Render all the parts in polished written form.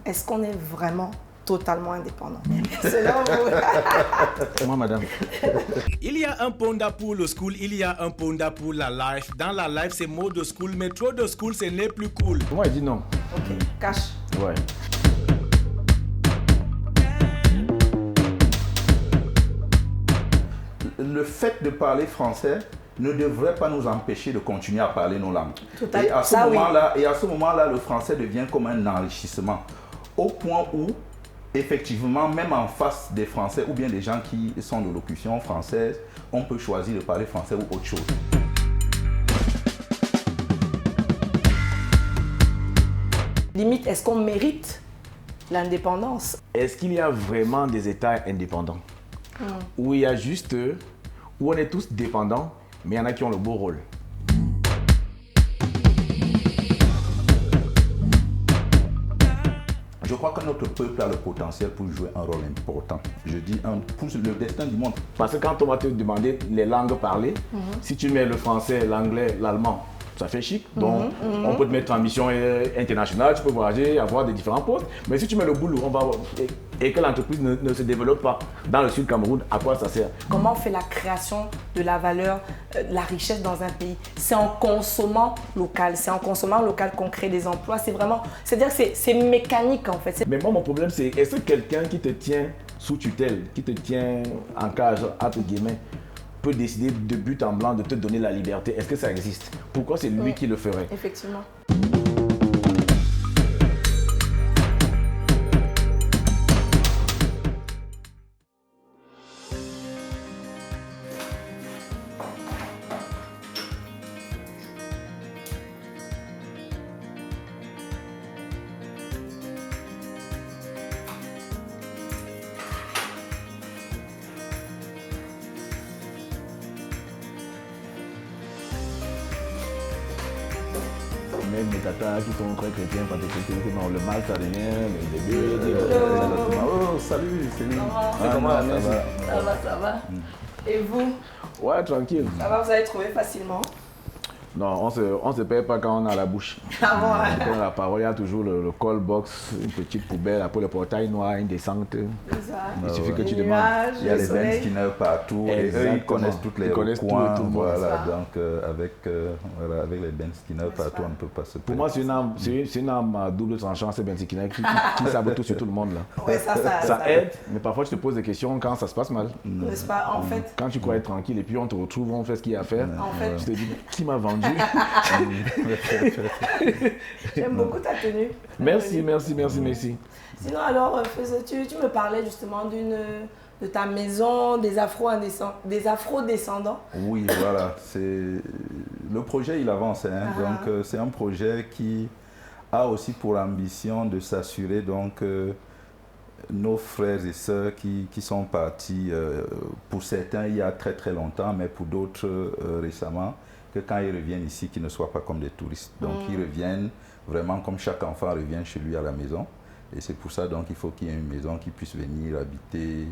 est-ce qu'on est vraiment totalement indépendant? Selon vous. Moi, madame. Il y a un panda pour le school, il y a un panda pour la life. Dans la life, c'est mot de school, mais trop de school, ce n'est plus cool. Moi, il dit non. Ok, cash. Ouais. Le fait de parler français ne devrait pas nous empêcher de continuer à parler nos langues. Et à ce moment-là, le français devient comme un enrichissement. Au point où, effectivement, même en face des Français ou bien des gens qui sont de locution française, on peut choisir de parler français ou autre chose. Limite, est-ce qu'on mérite l'indépendance? Est-ce qu'il y a vraiment des États indépendants où il y a juste, où on est tous dépendants, mais il y en a qui ont le beau rôle? Je crois que notre peuple a le potentiel pour jouer un rôle important. Je dis pour le destin du monde. Parce que quand on va te demander les langues parlées, si tu mets le français, l'anglais, l'allemand, ça fait chic. Donc, on peut te mettre en mission internationale, tu peux voyager, avoir des différents postes. Mais si tu mets le boulot, et que l'entreprise ne se développe pas dans le sud Cameroun, à quoi ça sert? Comment on fait la création de la valeur, de la richesse dans un pays? C'est en consommant local, c'est en consommant local qu'on crée des emplois. C'est vraiment, c'est-à-dire que c'est mécanique en fait. Mais moi, mon problème, c'est est-ce que quelqu'un qui te tient sous tutelle, qui te tient en cage, entre guillemets, peut décider de but en blanc de te donner la liberté? Est-ce que ça existe? Pourquoi c'est lui qui le ferait? Effectivement. Même mes tatas qui sont très chrétiens, quand t'es chrétien, non, le mal ça revient, le début. Oh, salut, c'est lui. Comment ça merci. va? Ça va. Et vous? Ouais, tranquille. Ça va, vous avez trouvé facilement? Non, on se perd pas quand on a la bouche. Ah bon, hein? Dans la parole, il y a toujours le call box, une petite poubelle, après le portail noir, une descente. Il suffit que tu demandes. Il y a les Ben Skinner partout, et eux ils connaissent toutes les coins. Tout, voilà, donc avec les Ben Skinner partout, on ne peut pas se perdre. Pour moi, c'est une arme à double tranchant, c'est Ben Skinner qui sabote tout sur tout le monde. Là. Ouais, ça aide, mais parfois tu te poses des questions quand ça se passe mal. N'est-ce pas? En fait. Quand tu crois être tranquille et puis on te retrouve, on fait ce qu'il y a à faire. En fait. Tu te dis, qui m'a vendu? J'aime beaucoup ta tenue. Merci. Sinon, alors, tu me parlais justement de ta maison, des afro-descendants. Oui, voilà. Le projet, il avance. Hein. Donc, c'est un projet qui a aussi pour ambition de s'assurer donc nos frères et sœurs qui sont partis, pour certains il y a très très longtemps, mais pour d'autres récemment, que quand ils reviennent ici, qu'ils ne soient pas comme des touristes. Donc ils reviennent vraiment comme chaque enfant revient chez lui à la maison. Et c'est pour ça donc il faut qu'il y ait une maison qui puisse venir habiter,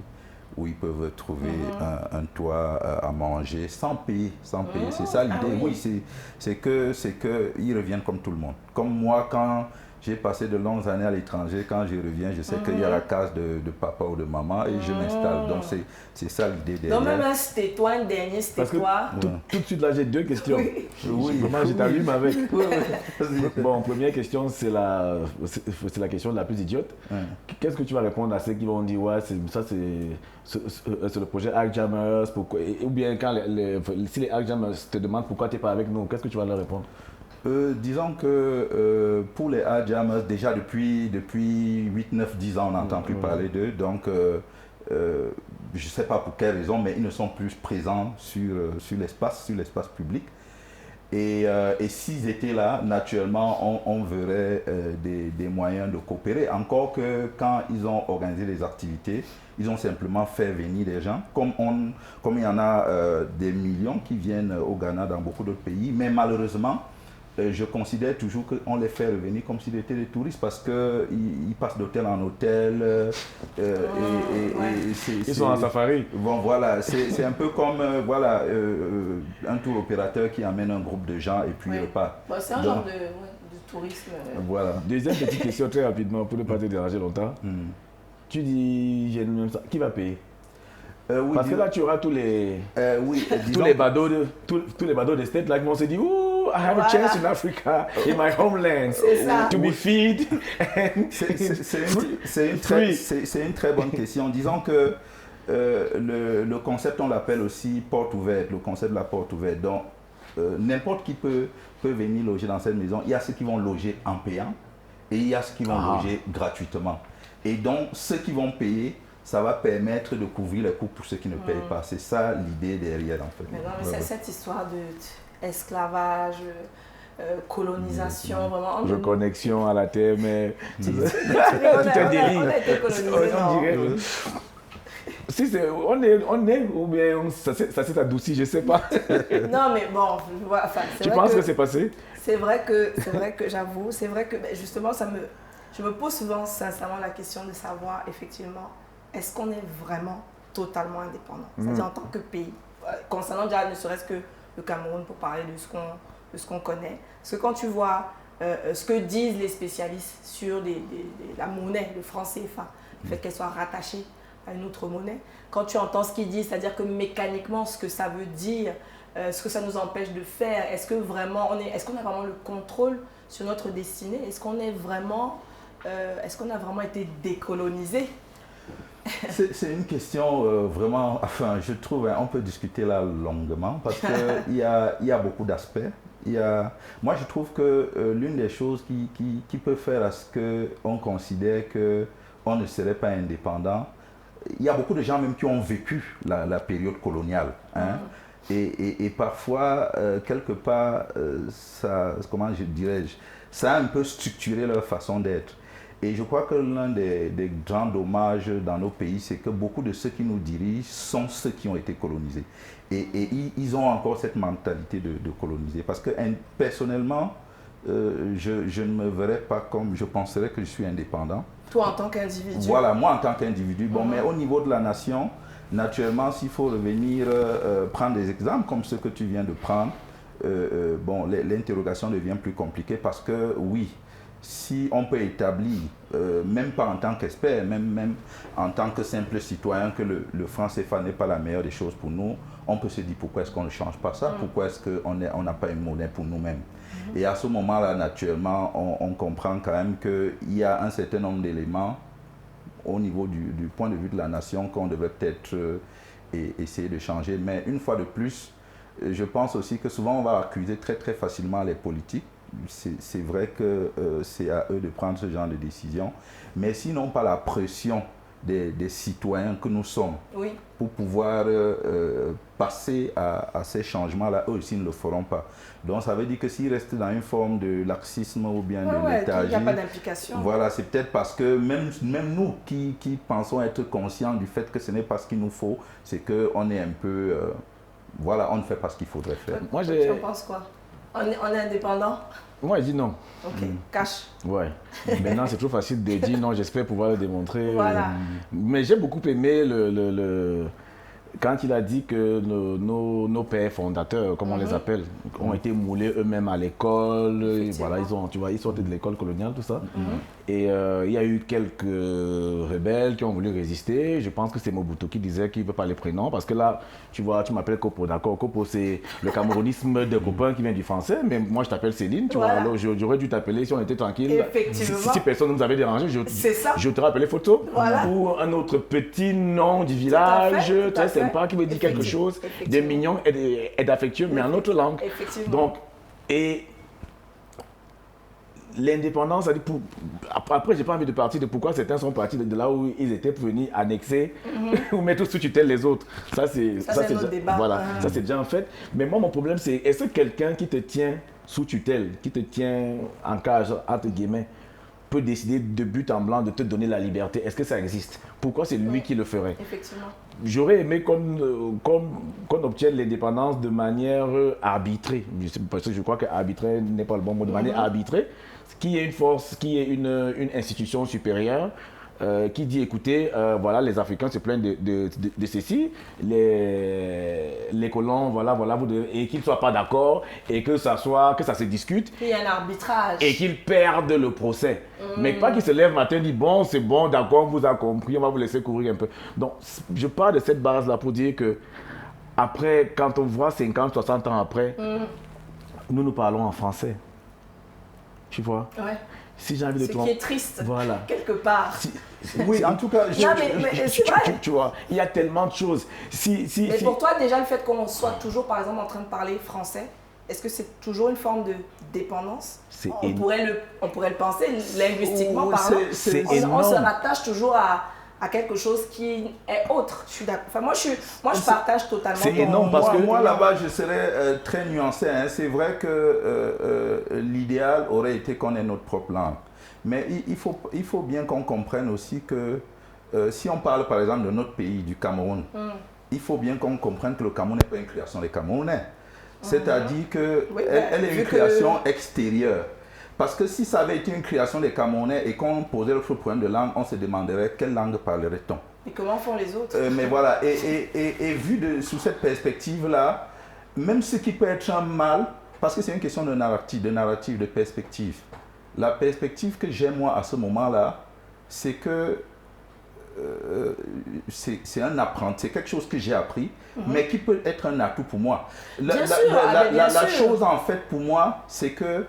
où ils peuvent trouver un toit à manger sans payer. C'est ça l'idée. Oui, c'est que ils reviennent comme tout le monde. Comme moi, quand j'ai passé de longues années à l'étranger, quand je reviens, je sais qu'il y a la case de papa ou de maman et je m'installe. Donc c'est ça l'idée derrière. Donc même un c'était toi, un dernier c'était toi. Tout de suite là j'ai deux questions. Oui. Comment je t'allume avec. Bon, première question, c'est la question la plus idiote. Qu'est-ce que tu vas répondre à ceux qui vont dire ouais, c'est le projet Artjammers, pourquoi, ou bien quand si les Artjammers te demandent pourquoi tu n'es pas avec nous, qu'est-ce que tu vas leur répondre? Disons que pour les Artjammers, déjà depuis 8, 9, 10 ans, on n'entend plus parler d'eux. Donc, je ne sais pas pour quelle raison, mais ils ne sont plus présents sur l'espace public. Et s'ils étaient là, naturellement, on verrait des moyens de coopérer. Encore que quand ils ont organisé les activités, ils ont simplement fait venir des gens. Comme il y en a des millions qui viennent au Ghana, dans beaucoup d'autres pays, mais malheureusement, je considère toujours qu'on les fait revenir comme s'ils étaient des touristes parce qu'ils passent d'hôtel en hôtel. Ils sont en safari. Bon, voilà, c'est un peu comme un tour opérateur qui amène un groupe de gens et puis il repart. Bon, c'est un genre de tourisme. Voilà. Deuxième petite question très rapidement pour ne pas te déranger longtemps. Tu dis, j'ai même ça. Qui va payer? Oui, Parce que là, tu auras tous les, oui, tous les badauds de state là qui vont se dire, oh, I have a chance in Africa, in my homeland, ça. to be feed. C'est une très bonne question. Disons que le concept, on l'appelle aussi porte ouverte, le concept de la porte ouverte. Donc, n'importe qui peut venir loger dans cette maison. Il y a ceux qui vont loger en payant et il y a ceux qui vont loger gratuitement. Et donc, ceux qui vont payer, ça va permettre de couvrir les coûts pour ceux qui ne payent pas. C'est ça l'idée derrière, en fait. Mais non, mais c'est cette histoire d'esclavage, colonisation, vraiment. Reconnexion à la terre, mais Tout est délire. On a été colonisés, On dirait, si c'est, on est, ou bien ça s'est adouci, je ne sais pas. Non, mais bon, enfin, Tu penses que c'est passé? C'est vrai que j'avoue, c'est vrai que justement, je me pose souvent sincèrement la question de savoir effectivement, est-ce qu'on est vraiment totalement indépendant? C'est-à-dire en tant que pays, concernant déjà ne serait-ce que le Cameroun pour parler de ce qu'on connaît. Parce que quand tu vois ce que disent les spécialistes sur la monnaie, le franc CFA, le fait qu'elle soit rattachée à une autre monnaie, quand tu entends ce qu'ils disent, c'est-à-dire que mécaniquement, ce que ça veut dire, ce que ça nous empêche de faire, est-ce qu'on a vraiment le contrôle sur notre destinée? Est-ce qu'on a vraiment été décolonisé? C'est une question vraiment, enfin, je trouve, on peut discuter là longuement parce qu'il y a beaucoup d'aspects. Moi, je trouve que l'une des choses qui peut faire à ce qu'on considère qu'on ne serait pas indépendant, il y a beaucoup de gens même qui ont vécu la période coloniale. Hein, et parfois, quelque part, comment dirais-je, ça a un peu structuré leur façon d'être. Et je crois que l'un des grands dommages dans nos pays, c'est que beaucoup de ceux qui nous dirigent sont ceux qui ont été colonisés. Et ils ont encore cette mentalité de coloniser. Parce que personnellement, je ne me verrais pas comme, je penserais que je suis indépendant. Toi en tant qu'individu? Voilà, moi en tant qu'individu. Bon, mais au niveau de la nation, naturellement, s'il faut revenir prendre des exemples comme ceux que tu viens de prendre, bon, l'interrogation devient plus compliquée parce que oui, si on peut établir, même pas en tant qu'expert, même en tant que simple citoyen, que le franc CFA n'est pas la meilleure des choses pour nous, on peut se dire pourquoi est-ce qu'on ne change pas ça, pourquoi est-ce qu'on n'a pas une monnaie pour nous-mêmes. Et à ce moment-là, naturellement, on comprend quand même qu'il y a un certain nombre d'éléments au niveau du point de vue de la nation qu'on devrait peut-être essayer de changer. Mais une fois de plus, je pense aussi que souvent on va accuser très très facilement les politiques. C'est vrai que c'est à eux de prendre ce genre de décision, mais sinon pas la pression des citoyens que nous sommes pour pouvoir passer à ces changements-là, eux aussi ne le feront pas. Donc ça veut dire que s'ils restent dans une forme de laxisme ou bien de léthargie, il n'y a pas d'implication. Voilà, c'est peut-être parce que même nous qui pensons être conscients du fait que ce n'est pas ce qu'il nous faut, c'est qu'on est un peu... voilà, on ne fait pas ce qu'il faudrait faire. Moi, tu en penses quoi? On est indépendant? Moi, je dis non. Ok, cash. Ouais. Maintenant, c'est trop facile de dire non, j'espère pouvoir le démontrer. Voilà. Mais j'ai beaucoup aimé quand il a dit que nos pères fondateurs, comme on les appelle, ont été moulés eux-mêmes à l'école. Voilà, ils sortaient de l'école coloniale, tout ça. Et il y a eu quelques rebelles qui ont voulu résister. Je pense que c'est Mobutu qui disait qu'il ne veut pas les prénoms. Parce que là, tu vois, tu m'appelles Kopo, d'accord? Kopo, c'est le camerounisme de copain qui vient du français. Mais moi, je t'appelle Céline, tu vois. Alors, j'aurais dû t'appeler si on était tranquille. Effectivement. Si personne ne nous avait dérangé, je te rappelais Photo. Voilà. Ou un autre petit nom du village, très sympa, qui me dit quelque chose de mignon et d'affectueux, mais en autre langue. Donc, et l'indépendance, après, j'ai pas envie de partir de pourquoi certains sont partis de là où ils étaient venus annexer ou mettre sous tutelle les autres. Ça, c'est déjà, débat. Voilà, ça c'est déjà en fait. Mais moi, mon problème, c'est est-ce que quelqu'un qui te tient sous tutelle, qui te tient en cage, entre guillemets, peut décider de but en blanc de te donner la liberté? Est-ce que ça existe? Pourquoi c'est lui qui le ferait? Effectivement. J'aurais aimé qu'on obtienne l'indépendance de manière arbitrée. Parce que je crois que arbitrée n'est pas le bon mot, de manière arbitrée. Qui est une force, qui est une institution supérieure qui dit écoutez, voilà, les Africains se plaignent de ceci, les colons, voilà, et qu'ils ne soient pas d'accord et que ça se discute. Il y a un arbitrage. Et qu'ils perdent le procès. Mais pas qu'ils se lèvent le matin et disent bon, c'est bon, d'accord, on vous a compris, on va vous laisser courir un peu. Donc, je pars de cette base-là pour dire que après, quand on voit 50, 60 ans après, nous parlons en français. Tu vois? Ouais. Si j'ai envie de Ce qui est triste, voilà. quelque part. Oui, en tout cas, tu vois, il y a tellement de choses. Mais pour toi, déjà, le fait qu'on soit toujours, par exemple, en train de parler français, est-ce que c'est toujours une forme de dépendance? On pourrait le penser linguistiquement parlant. On se rattache toujours à quelque chose qui est autre. Je suis d'accord. Enfin, moi, je partage totalement. C'est énorme parce que moi là-bas, je serais très nuancé. Hein. C'est vrai que l'idéal aurait été qu'on ait notre propre langue. Mais il faut bien qu'on comprenne aussi que si on parle par exemple de notre pays, du Cameroun, il faut bien qu'on comprenne que le Cameroun n'est pas une création des Camerounais. C'est-à-dire qu'elle est une création extérieure. Parce que si ça avait été une création des Camerounais et qu'on posait le problème de langue, on se demanderait quelle langue parlerait-on. Et comment font les autres? Mais voilà, et vu sous cette perspective-là, même ce qui peut être un mal, parce que c'est une question de narrative, de perspective. La perspective que j'ai moi à ce moment-là, c'est que c'est un apprenti, c'est quelque chose que j'ai appris, mais qui peut être un atout pour moi. La chose en fait pour moi, c'est que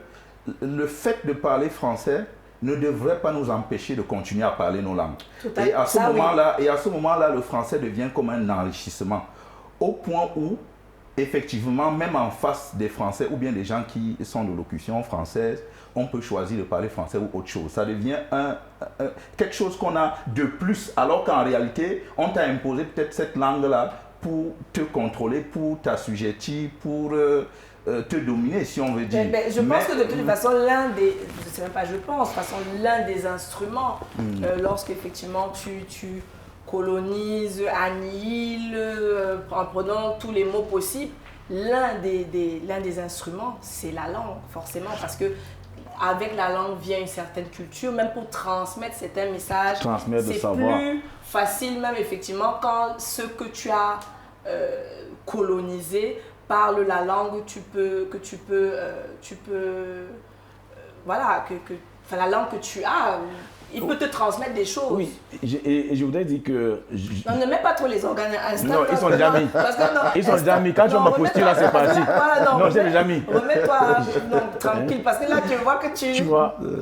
le fait de parler français ne devrait pas nous empêcher de continuer à parler nos langues. Et à ce moment-là, le français devient comme un enrichissement. Au point où, effectivement, même en face des Français ou bien des gens qui sont de locution française, on peut choisir de parler français ou autre chose. Ça devient quelque chose qu'on a de plus, alors qu'en réalité, on t'a imposé peut-être cette langue-là pour te contrôler, pour t'assujettir, pour te dominer, si on veut dire. Je pense que de toute façon, l'un des instruments, lorsque effectivement tu colonises, annihiles, en prenant tous les mots possibles, l'un des instruments, c'est la langue, forcément, parce que avec la langue vient une certaine culture, même pour transmettre certains messages. C'est plus facile même effectivement quand ceux que tu as colonisés parlent la langue la langue que tu as. Il peut te transmettre des choses. Oui, et je voudrais dire que... On ne met pas trop les organes à instant. Non, ils sont déjà mis. Ils sont déjà mis. Quand tu m'as posté là, c'est parti. Non, j'ai déjà mis. Remets-toi tranquille, parce que là, tu vois que tu es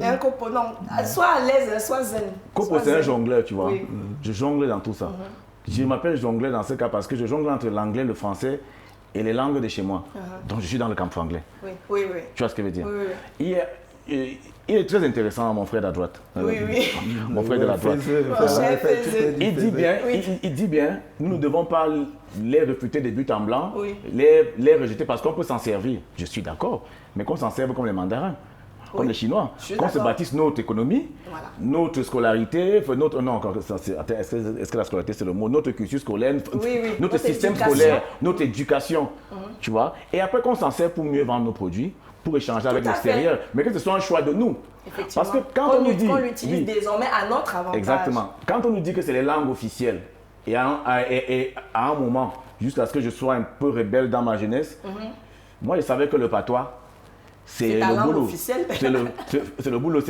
un copo. Non, sois à l'aise, sois zen. Copo, c'est un jongleur, tu vois. Oui. Je jongle dans tout ça. Je m'appelle jongleur dans ce cas parce que je jongle entre l'anglais, le français et les langues de chez moi. Donc, je suis dans le camp franglais. Oui. Tu vois ce que je veux dire? Oui. Il est très intéressant, mon frère de la droite. Oui. Mon frère de la droite. Il dit bien, nous ne devons pas les refuter de but en blanc, les rejeter parce qu'on peut s'en servir. Je suis d'accord, mais qu'on s'en serve comme les mandarins, comme les Chinois. Qu'on se bâtisse notre économie, notre scolarité, est-ce que la scolarité c'est le mot, notre cursus scolaire, notre système scolaire, notre éducation, tu vois. Et après qu'on s'en sert pour mieux vendre nos produits, pour échanger avec l'extérieur, mais que ce soit un choix de nous. Parce que quand on nous dit... qu'on l'utilise désormais à notre avantage. Exactement. Quand on nous dit que c'est les langues officielles, et à un moment, jusqu'à ce que je sois un peu rebelle dans ma jeunesse, moi je savais que le patois, c'est le boulot. C'est le boulot,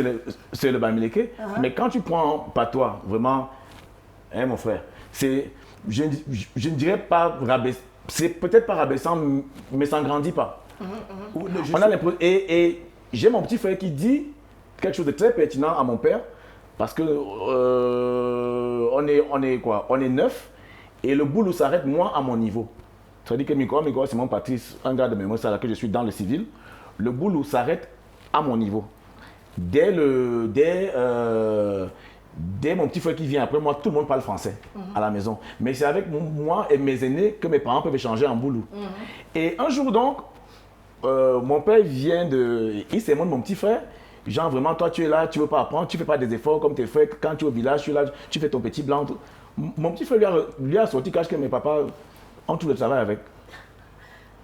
c'est le bamileke. Mais quand tu prends un patois, vraiment, hein, mon frère, je ne dirais pas rabaissant, c'est peut-être pas rabaissant, mais ça ne grandit pas. Et j'ai mon petit frère qui dit quelque chose de très pertinent à mon père parce que on est 9 et le boulot s'arrête moi à mon niveau. C'est-à-dire que Miko c'est mon Patrice, un gars de mémoire à laquelle je suis dans le civil. Le boulot s'arrête à mon niveau. Dès mon petit frère qui vient après moi, tout le monde parle français à la maison. Mais c'est avec moi et mes aînés que mes parents peuvent échanger en boulot. Et un jour donc, mon père vient il s'est mon petit frère. Genre vraiment, toi tu es là, tu ne veux pas apprendre, tu ne fais pas des efforts comme tes frères. Quand tu es au village, tu es là, tu fais ton petit blanc. Mon petit frère lui a sorti cache que mes papas ont tout le travail avec.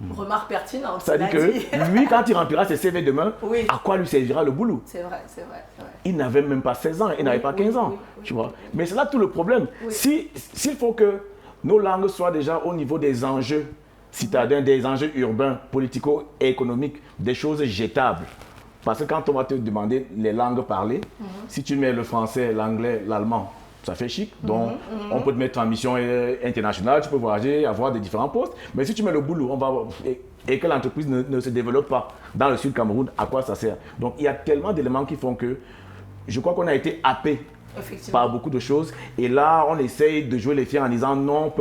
Remarque pertinente. Ça dit que lui, quand il remplira ses CV demain, oui. à quoi lui servira le boulot? C'est vrai, c'est vrai. Ouais. Il n'avait même pas 16 ans, il n'avait pas 15 ans, tu vois. Mais c'est là tout le problème. S'il faut que nos langues soient déjà au niveau des enjeux citadins, des enjeux urbains, politico-économiques, des choses jetables. Parce que quand on va te demander les langues parlées, si tu mets le français, l'anglais, l'allemand, ça fait chic. Donc, on peut te mettre en mission internationale, tu peux voyager, avoir des différents postes. Mais si tu mets le boulot, et que l'entreprise ne se développe pas dans le sud Cameroun, à quoi ça sert? Donc, il y a tellement d'éléments qui font que je crois qu'on a été happé par beaucoup de choses. Et là, on essaye de jouer les fiers en disant non,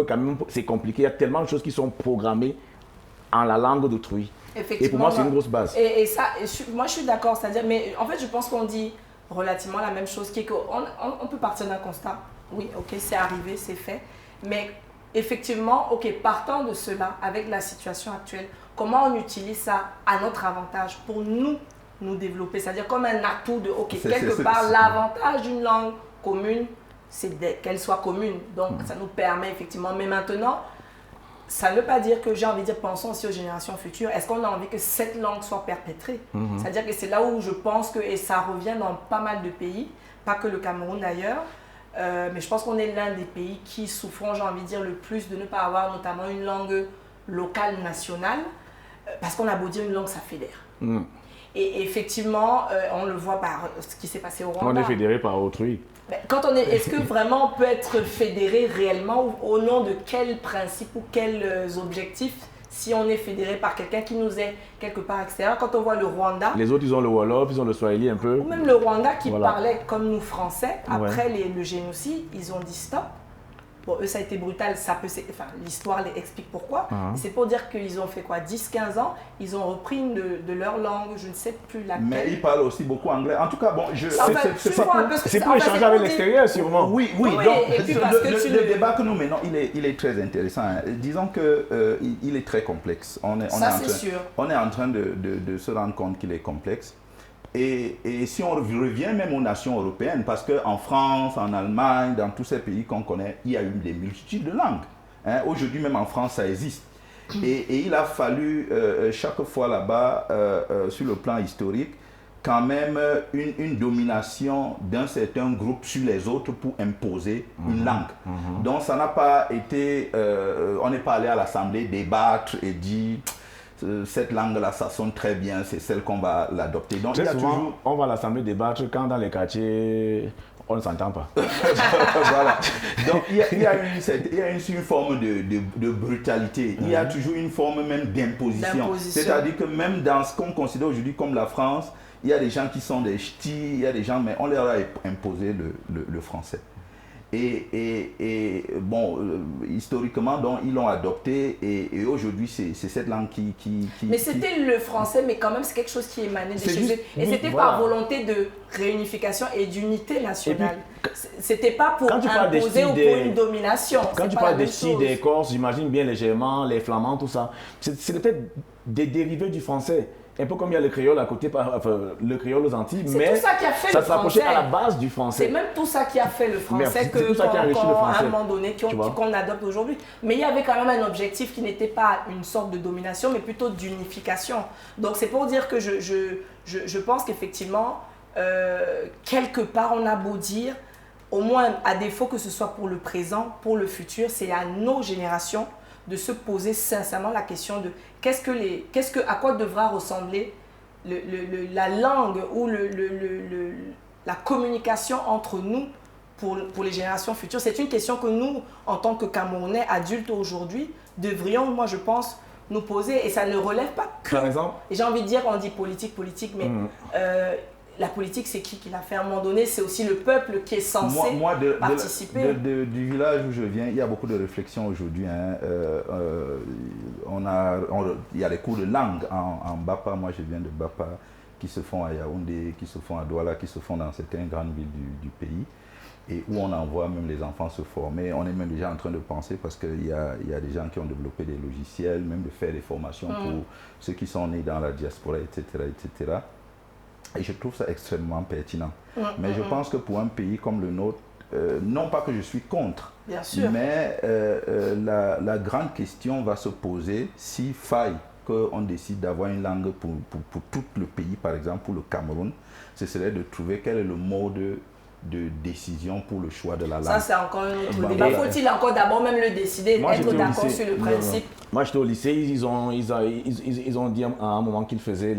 c'est compliqué. Il y a tellement de choses qui sont programmées en la langue d'autrui. Et pour moi, c'est une grosse base. Et ça, moi, je suis d'accord. C'est-à-dire, mais en fait, je pense qu'on dit relativement la même chose, qui est qu'on peut partir d'un constat. Oui, ok, c'est arrivé, c'est fait. Mais effectivement, ok, partant de cela, avec la situation actuelle, comment on utilise ça à notre avantage pour nous développer, c'est-à-dire comme un atout de, ok, quelque part, l'avantage d'une langue commune, c'est qu'elle soit commune. Donc, ça nous permet effectivement, mais maintenant, ça ne veut pas dire que j'ai envie de dire, pensons aussi aux générations futures. Est-ce qu'on a envie que cette langue soit perpétrée? C'est-à-dire que c'est là où je pense que, et ça revient dans pas mal de pays, pas que le Cameroun d'ailleurs, mais je pense qu'on est l'un des pays qui souffront, j'ai envie de dire, le plus de ne pas avoir notamment une langue locale, nationale, parce qu'on a beau dire une langue, ça fédère. Et effectivement, on le voit par ce qui s'est passé au Rwanda. On est fédéré par autrui. Est-ce que vraiment on peut être fédéré réellement ou au nom de quels principes ou quels objectifs si on est fédéré par quelqu'un qui nous est quelque part extérieur? Quand on voit le Rwanda... Les autres, ils ont le Wolof, ils ont le Swahili un peu. Ou même le Rwanda qui parlait comme nous Français, après le génocide, ils ont dit stop. Bon, eux, ça a été brutal, l'histoire explique pourquoi. C'est pour dire qu'ils ont fait quoi, 10-15 ans, ils ont repris de leur langue, je ne sais plus laquelle. Mais ils parlent aussi beaucoup anglais. En tout cas, bon, c'est pour échanger avec l'extérieur, sûrement. Oui. Donc, le débat que nous menons, il est très intéressant. Disons qu'il est très complexe. On est en train de se rendre compte qu'il est complexe. Et si on revient même aux nations européennes, parce qu'en France, en Allemagne, dans tous ces pays qu'on connaît, il y a eu des multitudes de langues. Aujourd'hui, même en France, ça existe. Et il a fallu, chaque fois là-bas, sur le plan historique, quand même une domination d'un certain groupe sur les autres pour imposer une langue. Donc, ça n'a pas été... on n'est pas allé à l'Assemblée débattre et dire... Cette langue-là, ça sonne très bien, c'est celle qu'on va l'adopter. Donc, très souvent, on va à l'Assemblée débattre quand dans les quartiers, on ne s'entend pas. Voilà. Donc, il y a une forme de brutalité. Il y a toujours une forme même d'imposition. C'est-à-dire que même dans ce qu'on considère aujourd'hui comme la France, il y a des gens qui sont des ch'tis, il y a des gens, mais on leur a imposé le français. Et bon, historiquement, donc, ils l'ont adopté et aujourd'hui, c'est cette langue qui... Mais c'était le français, mais quand même, c'est quelque chose qui émanait de chez eux. Et c'était par volonté de réunification et d'unité nationale. C'était pas pour imposer ou pour une domination. Quand tu parles des Ch'tis, des Corses, j'imagine bien les Germains, les Flamands, tout ça. C'est peut-être des dérivés du français. Un peu comme il y a le créole à côté, le créole aux Antilles, mais ça s'approchait à la base du français. C'est même tout ça qui a fait le français à un moment donné, qu'on adopte aujourd'hui. Mais il y avait quand même un objectif qui n'était pas une sorte de domination, mais plutôt d'unification. Donc c'est pour dire que je pense qu'effectivement, quelque part, on a beau dire, au moins à défaut que ce soit pour le présent, pour le futur, c'est à nos générations de se poser sincèrement la question de à quoi devra ressembler la langue ou la communication entre nous pour les générations futures. C'est une question que nous, en tant que Camerounais adultes aujourd'hui, devrions, moi je pense, nous poser. Et ça ne relève pas que... Par exemple, et j'ai envie de dire, on dit politique, mais... la politique, c'est qui l'a fait à un moment donné? C'est aussi le peuple qui est censé participer. Du village où je viens, il y a beaucoup de réflexions aujourd'hui. Il y a des cours de langue en Bapa. Moi, je viens de Bapa, qui se font à Yaoundé, qui se font à Douala, qui se font dans certaines grandes villes du pays. Et où on envoie même les enfants se former. On est même déjà en train de penser, parce qu'il y a des gens qui ont développé des logiciels, même de faire des formations pour ceux qui sont nés dans la diaspora, etc., etc. Et je trouve ça extrêmement pertinent. Mais je pense que pour un pays comme le nôtre, non pas que je suis contre, bien sûr, mais la grande question va se poser si faille qu'on décide d'avoir une langue pour tout le pays, par exemple pour le Cameroun, ce serait de trouver quel est le mode de décision pour le choix de la langue. Ça, c'est encore un autre débat. Faut-il encore d'abord même le décider, être d'accord sur le principe? Moi, j'étais au lycée, ils ont dit à un moment qu'ils faisaient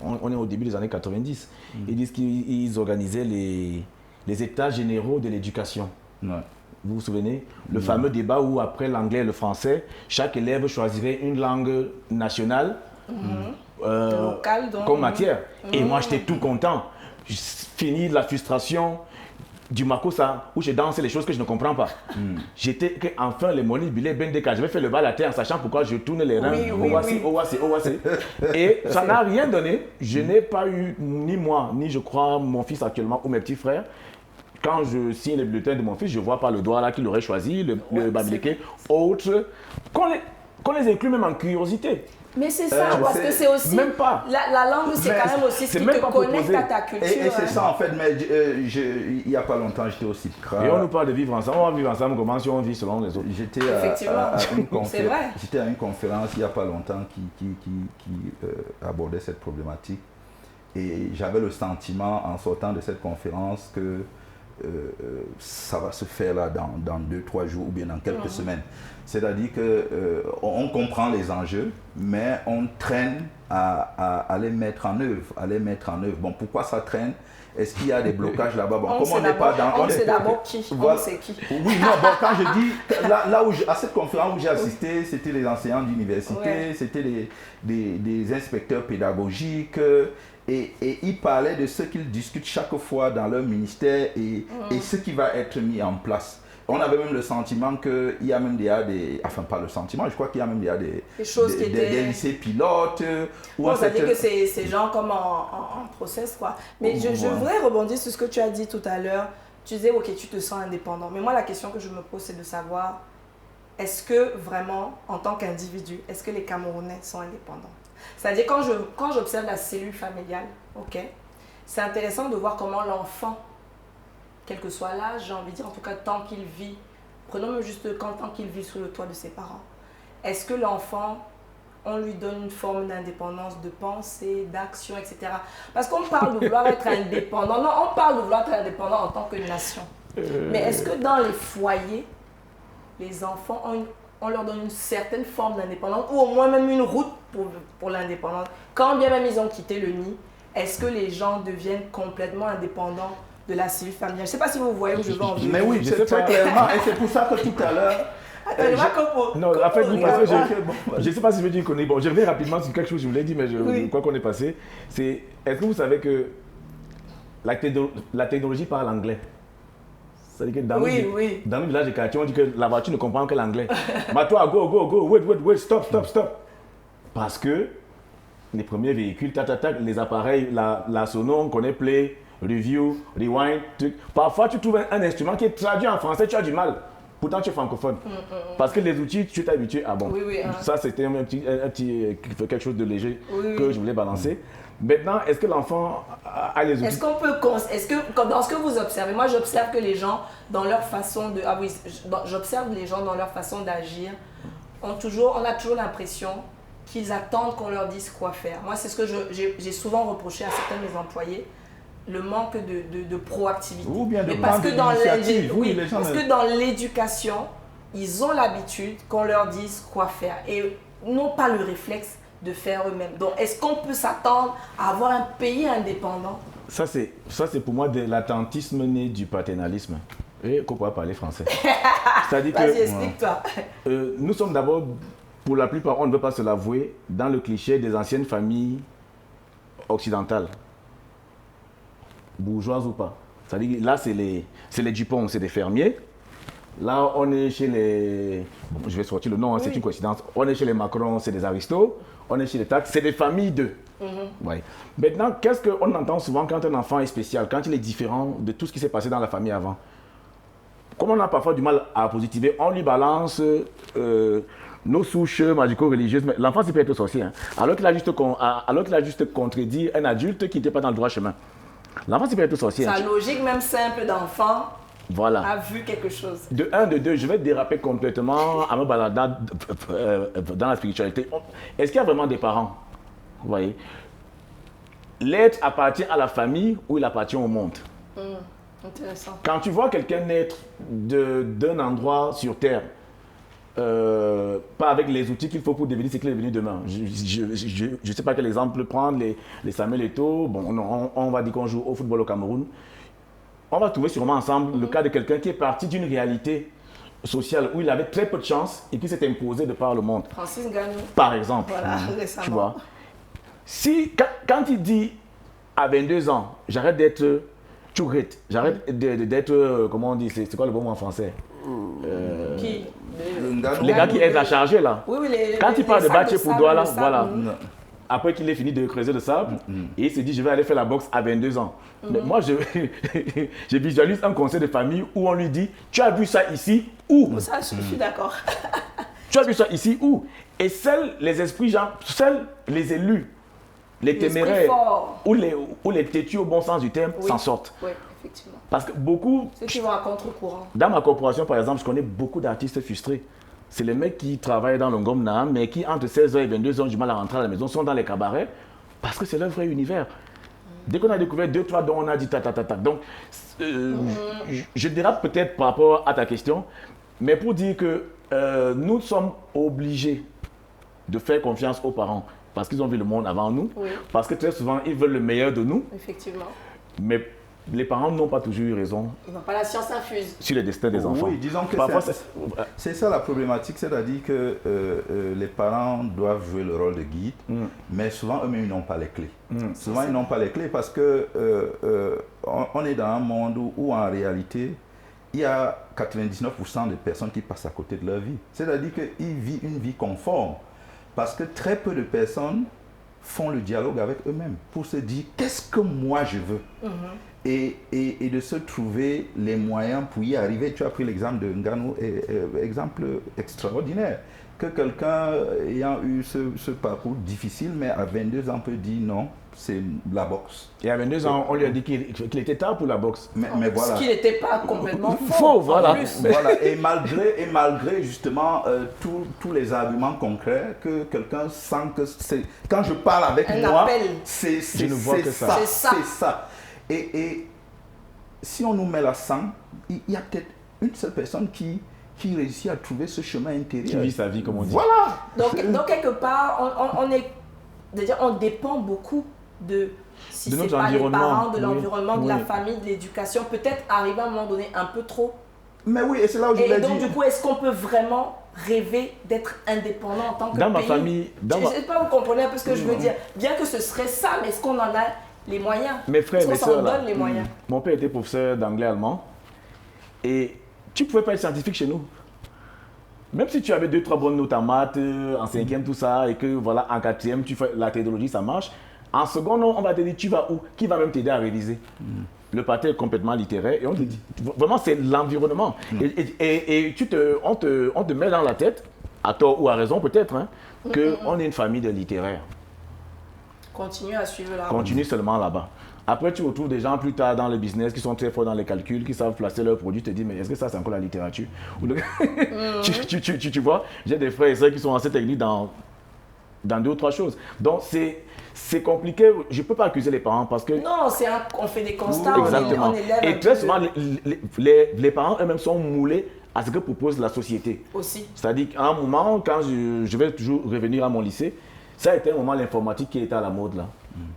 on est au début des années 90. Ils disent qu'ils organisaient les états généraux de l'éducation. Ouais. Vous vous souvenez? Le fameux débat où, après l'anglais et le français, chaque élève choisirait une langue nationale locale, donc, comme matière. Et moi, j'étais tout content. Fini la frustration du Makossa, où je dansais les choses que je ne comprends pas. J'étais enfin les monies billet bendeka. J'avais fait le bal à terre en sachant pourquoi je tourne les reins. Owasi. Et ça n'a rien donné. Je n'ai pas eu, ni moi, ni je crois mon fils actuellement, ou mes petits frères. Quand je signe le bulletin de mon fils, je ne vois pas le doigt là qu'il aurait choisi, le babileke, autre. Qu'on les inclut même en curiosité. Mais c'est ça, parce que c'est aussi... Même pas. La langue, c'est quand même aussi ce qui te connecte à ta culture. Et c'est ça, en fait, mais il n'y a pas longtemps, j'étais au CIPCRA. Et on nous parle de vivre ensemble. On va vivre ensemble comment si on vit selon les autres. J'étais à une conférence il n'y a pas longtemps qui abordait cette problématique. Et j'avais le sentiment, en sortant de cette conférence, que ça va se faire là dans 2-3 jours ou bien dans quelques semaines. C'est-à-dire qu'on comprend les enjeux, mais on traîne à les mettre en œuvre. Bon, pourquoi ça traîne? Est-ce qu'il y a des blocages là-bas? Bon, on sait d'abord qui. Voilà. On sait qui. Oui, non, bon, quand je dis, à cette conférence où j'ai assisté, c'était les enseignants d'université, c'était des inspecteurs pédagogiques, et ils parlaient de ce qu'ils discutent chaque fois dans leur ministère et ce qui va être mis en place. On avait même le sentiment qu'il y a même enfin pas le sentiment, je crois qu'il y a même des choses qui étaient... des lycées pilotes. Ça veut dire que c'est genre comme en process quoi. Mais je voudrais rebondir sur ce que tu as dit tout à l'heure. Tu disais ok, tu te sens indépendant. Mais moi la question que je me pose c'est de savoir, est-ce que vraiment en tant qu'individu, est-ce que les Camerounais sont indépendants? C'est-à-dire quand j'observe la cellule familiale, ok, c'est intéressant de voir comment l'enfant, quel que soit l'âge, j'ai envie de dire, en tout cas tant qu'il vit, prenons même juste tant qu'il vit sous le toit de ses parents, est-ce que l'enfant, on lui donne une forme d'indépendance de pensée, d'action, etc. Parce qu'on parle de vouloir être indépendant, non, on parle de vouloir être indépendant en tant que nation. Mais est-ce que dans les foyers, les enfants on leur donne une certaine forme d'indépendance ou au moins même une route pour l'indépendance? Quand bien même ils ont quitté le nid, est-ce que les gens deviennent complètement indépendants de la cellule familiale? Je ne sais pas si vous voyez où je veux en venir. Mais oui, c'est très clairement. Et c'est pour ça que tout à l'heure... Non, en fait, je ne sais pas si je veux dire qu'on est... Bon, je reviens rapidement sur quelque chose que je voulais dire, mais je crois qu'on est passé. Est-ce que vous savez que la technologie parle anglais? C'est-à-dire que dans le village de quartier, on dit que la voiture ne comprend que l'anglais. Mais toi, go, wait, stop. Parce que les premiers véhicules, les appareils, la sono, on connaît play, review, rewind, truc. Parfois, tu trouves un instrument qui est traduit en français, tu as du mal. Pourtant, tu es francophone. Parce que les outils, tu t'es habitué à bon. Ça, c'était un petit quelque chose de léger que je voulais balancer. Maintenant, est-ce que l'enfant a les outils? Est-ce que dans ce que vous observez, moi j'observe que les gens dans leur façon de... j'observe les gens dans leur façon d'agir, on a toujours l'impression qu'ils attendent qu'on leur dise quoi faire. Moi, c'est ce que j'ai souvent reproché à certains de mes employés, le manque de proactivité. Ou bien de parce que dans l'éducation, ils ont l'habitude qu'on leur dise quoi faire et n'ont pas le réflexe de faire eux-mêmes. Donc, est-ce qu'on peut s'attendre à avoir un pays indépendant? Ça, c'est pour moi de l'attentisme né du paternalisme. Et qu'on pourra parler français. C'est-à-dire Vas-y, explique-toi. Nous sommes d'abord, pour la plupart, on ne veut pas se l'avouer, dans le cliché des anciennes familles occidentales. Bourgeoises ou pas. C'est-à-dire là, c'est les Dupont, c'est des fermiers. Là, on est chez les... Bon, je vais sortir le nom, c'est une coïncidence. On est chez les Macron, c'est des aristos. On est chez les taxes, c'est des familles d'eux. Ouais. Maintenant, qu'est-ce qu'on entend souvent quand un enfant est spécial, quand il est différent de tout ce qui s'est passé dans la famille avant? Comme on a parfois du mal à positiver, on lui balance nos souches magico-religieuses. Mais l'enfant, c'est peut être sorcier. Hein. Alors qu'il a juste contredit un adulte qui n'était pas dans le droit chemin. L'enfant, c'est peut être sorcier. Sa logique même simple d'enfant Voilà. a vu quelque chose. De un, de deux, je vais déraper complètement en me baladant dans la spiritualité. Est-ce qu'il y a vraiment des parents? Vous voyez? L'être appartient à la famille ou il appartient au monde? Intéressant. Quand tu vois quelqu'un naître d'un endroit sur Terre, pas avec les outils qu'il faut pour devenir ce qu'il est devenu demain. Je ne sais pas quel exemple prendre, les Samuel Eto'o. Bon, on va dire qu'on joue au football au Cameroun. On va trouver sûrement ensemble le cas de quelqu'un qui est parti d'une réalité sociale où il avait très peu de chance et qui s'est imposé de par le monde. Francis Ngannou. Par exemple. Voilà, récemment. Tu vois. Si, quand il dit à 22 ans, j'arrête d'être chourette, j'arrête d'être, comment on dit, c'est quoi le bon mot en français? Qui? Les gars qui aident à charger là. Oui, quand il parle de battre pour doigt là, voilà. Après qu'il ait fini de creuser le sable, et il s'est dit je vais aller faire la boxe à 22 ans. Mais moi je visualise un conseil de famille où on lui dit tu as vu ça ici où? Ça, je suis d'accord. Tu as vu ça ici où? Et seuls les esprits, genre, seuls les élus, les téméraires ou les têtus au bon sens du terme s'en sortent. Oui, effectivement. Parce que beaucoup... Ceux qui vont à contre-courant. Dans ma corporation, par exemple, je connais beaucoup d'artistes frustrés. C'est les mecs qui travaillent dans le Ngom Naam, mais qui, entre 16h et 22h, ont du mal à rentrer à la maison, sont dans les cabarets, parce que c'est leur vrai univers. Dès qu'on a découvert 2-3 dont on a dit ta. Donc, je dérape peut-être par rapport à ta question, mais pour dire que nous sommes obligés de faire confiance aux parents, parce qu'ils ont vu le monde avant nous, parce que très souvent, ils veulent le meilleur de nous. Effectivement. Mais les parents n'ont pas toujours eu raison. Ils n'ont pas la science infuse. Sur le destin des enfants. Oui, disons que c'est ça la problématique, c'est-à-dire que les parents doivent jouer le rôle de guide, mais souvent eux-mêmes ils n'ont pas les clés. Souvent ils n'ont pas les clés parce que on est dans un monde où en réalité, il y a 99% de personnes qui passent à côté de leur vie. C'est-à-dire qu'ils vivent une vie conforme parce que très peu de personnes font le dialogue avec eux-mêmes pour se dire qu'est-ce que moi je veux. Et de se trouver les moyens pour y arriver. Tu as pris l'exemple de Ngannou, exemple extraordinaire. Que quelqu'un ayant eu ce parcours difficile, mais à 22 ans peut dire non, c'est la boxe. Et à 22 ans, on lui a dit qu'il était tard pour la boxe. Mais voilà. Ce qui n'était pas complètement faux. Voilà. Voilà. Et malgré justement tous les arguments concrets, que quelqu'un sent que c'est... Quand je parle avec moi, c'est ça. Et si on nous met là-dedans, il y a peut-être une seule personne qui réussit à trouver ce chemin intérieur. Qui vit sa vie, comme on dit. Voilà. Donc quelque part, on dépend beaucoup de notre pas environnement. Les parents, de l'environnement, de la famille, de l'éducation. Peut-être arriver à un moment donné un peu trop. Mais oui, et c'est là où je voulais dire. Et donc, du coup, est-ce qu'on peut vraiment rêver d'être indépendant en tant que pays? Dans ma famille... Je ne sais pas, vous comprenez un peu ce que je veux dire. Bien que ce serait ça, mais est-ce qu'on en a les moyens? Mes frères, mes soeurs, donne les moyens? Mon père était professeur d'anglais-allemand et tu ne pouvais pas être scientifique chez nous. Même si tu avais 2-3 bonnes notes en maths, en 5e, tout ça, et que voilà, en 4e, tu fais la technologie, ça marche. En seconde, on va te dire, tu vas où? Qui va même t'aider à réviser? Le pâté est complètement littéraire et on te dit, vraiment, c'est l'environnement. Et on te met dans la tête, à tort ou à raison peut-être, hein, qu'on est une famille de littéraires. Continue à suivre là-bas. Continue seulement là-bas. Après, tu retrouves des gens plus tard dans le business qui sont très forts dans les calculs, qui savent placer leurs produits, te dis, mais est-ce que ça, c'est encore la littérature? Tu vois, j'ai des frères et sœurs qui sont assez techniques dans 2 ou 3 choses. Donc, c'est compliqué. Je ne peux pas accuser les parents parce que... Non, on fait des constats, exactement. on élève. Et très souvent, les parents eux-mêmes sont moulés à ce que propose la société. Aussi. C'est-à-dire qu'à un moment, quand je vais toujours revenir à mon lycée, ça a été un moment l'informatique qui était à la mode là.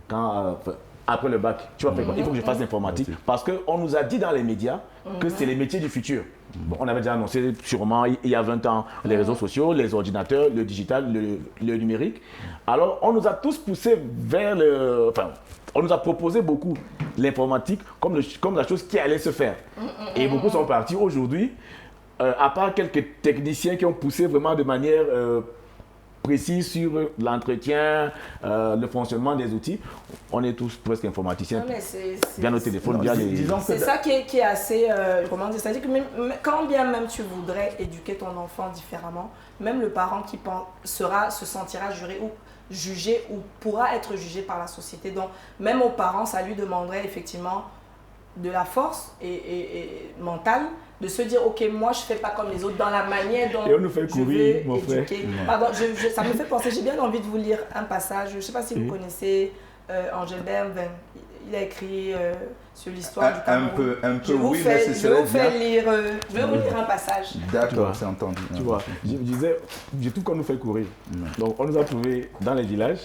Quand, après le bac, tu vas faire quoi? Il faut que je fasse l'informatique. Parce qu'on nous a dit dans les médias que c'est les métiers du futur. Bon, on avait déjà annoncé sûrement il y a 20 ans les réseaux sociaux, les ordinateurs, le digital, le numérique. Alors on nous a tous poussés vers le... Enfin, on nous a proposé beaucoup l'informatique comme la chose qui allait se faire. Et beaucoup sont partis aujourd'hui, à part quelques techniciens qui ont poussé vraiment de manière... précis sur l'entretien, le fonctionnement des outils. On est tous presque informaticiens. Via nos téléphones, via les... C'est ça qui est assez... comment dire? C'est-à-dire que quand bien même tu voudrais éduquer ton enfant différemment, même le parent qui se sentira jugé ou pourra être jugé par la société. Donc, même aux parents, ça lui demanderait effectivement de la force et mentale de se dire ok, moi je fais pas comme les autres dans la manière dont et on nous fait courir, mon frère. Pardon, ça me fait penser, j'ai bien envie de vous lire un passage, je ne sais pas si vous connaissez Angel Bermven. Il a écrit sur l'histoire du Cameroun. Un peu, oui, mais ce serait bien. Je vais vous lire un passage. D'accord, c'est entendu. Tu vois, je disais, je trouve qu'on nous fait courir. Donc on nous a trouvés dans les villages,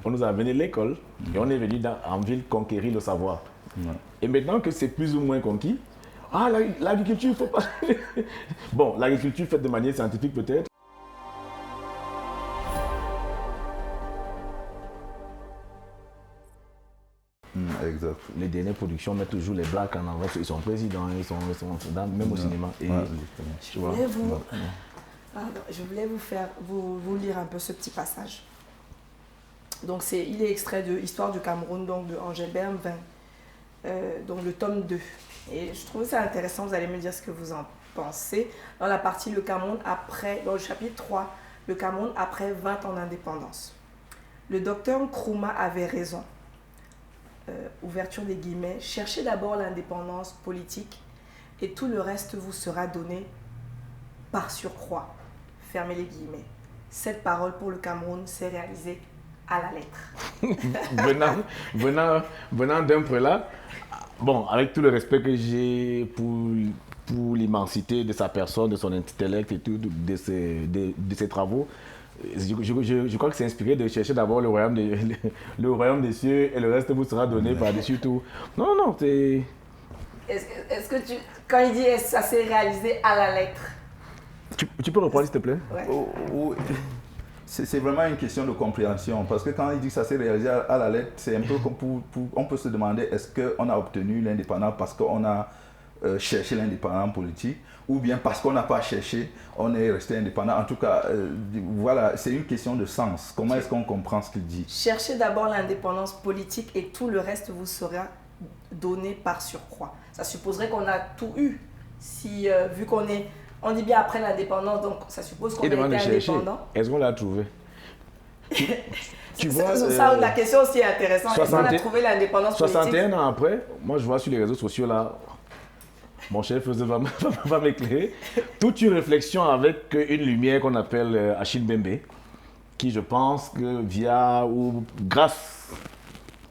on nous a amené l'école et on est venu en ville conquérir le savoir. Et maintenant que c'est plus ou moins conquis, l'agriculture, il faut pas... Bon, l'agriculture faite de manière scientifique peut-être. Exact. Les dernières productions mettent toujours les blacks en avant, ils sont présidents, ils sont même au cinéma. Et, je voulais vous lire un peu ce petit passage. Donc il est extrait de Histoire du Cameroun, donc de Angel Bermven, donc le tome 2. Et je trouve ça intéressant, vous allez me dire ce que vous en pensez. Dans la partie Le Cameroun après, dans le chapitre 3, Le Cameroun après 20 ans d'indépendance. Le docteur Nkrumah avait raison. Ouverture des guillemets, cherchez d'abord l'indépendance politique et tout le reste vous sera donné par surcroît. Fermez les guillemets. Cette parole pour le Cameroun s'est réalisée à la lettre. venant d'un prélat, bon, avec tout le respect que j'ai pour l'immensité de sa personne, de son intellect et tout, de ses travaux, je crois que c'est inspiré de chercher d'abord le royaume des cieux et le reste vous sera donné par-dessus tout. Non, c'est... Est-ce que quand il dit ça s'est réalisé à la lettre? Tu peux reprendre s'il te plaît? Ouais. C'est vraiment une question de compréhension parce que quand il dit que ça s'est réalisé à la lettre, c'est un peu comme on peut se demander est-ce qu'on a obtenu l'indépendance parce qu'on a cherché l'indépendance politique ou bien parce qu'on n'a pas cherché, on est resté indépendant. En tout cas, voilà, c'est une question de sens. Comment est-ce qu'on comprend ce qu'il dit? Cherchez d'abord l'indépendance politique et tout le reste vous sera donné par surcroît. Ça supposerait qu'on a tout eu. Si, vu on dit bien après l'indépendance, donc ça suppose qu'on a été indépendant. Est-ce qu'on l'a trouvé? Tu vois, la question aussi est intéressante. Est-ce qu'on a trouvé l'indépendance politique? 61 ans après, moi je vois sur les réseaux sociaux là, mon chef va m'éclairer, toute une réflexion avec une lumière qu'on appelle Achille Mbembe, qui je pense que via ou grâce,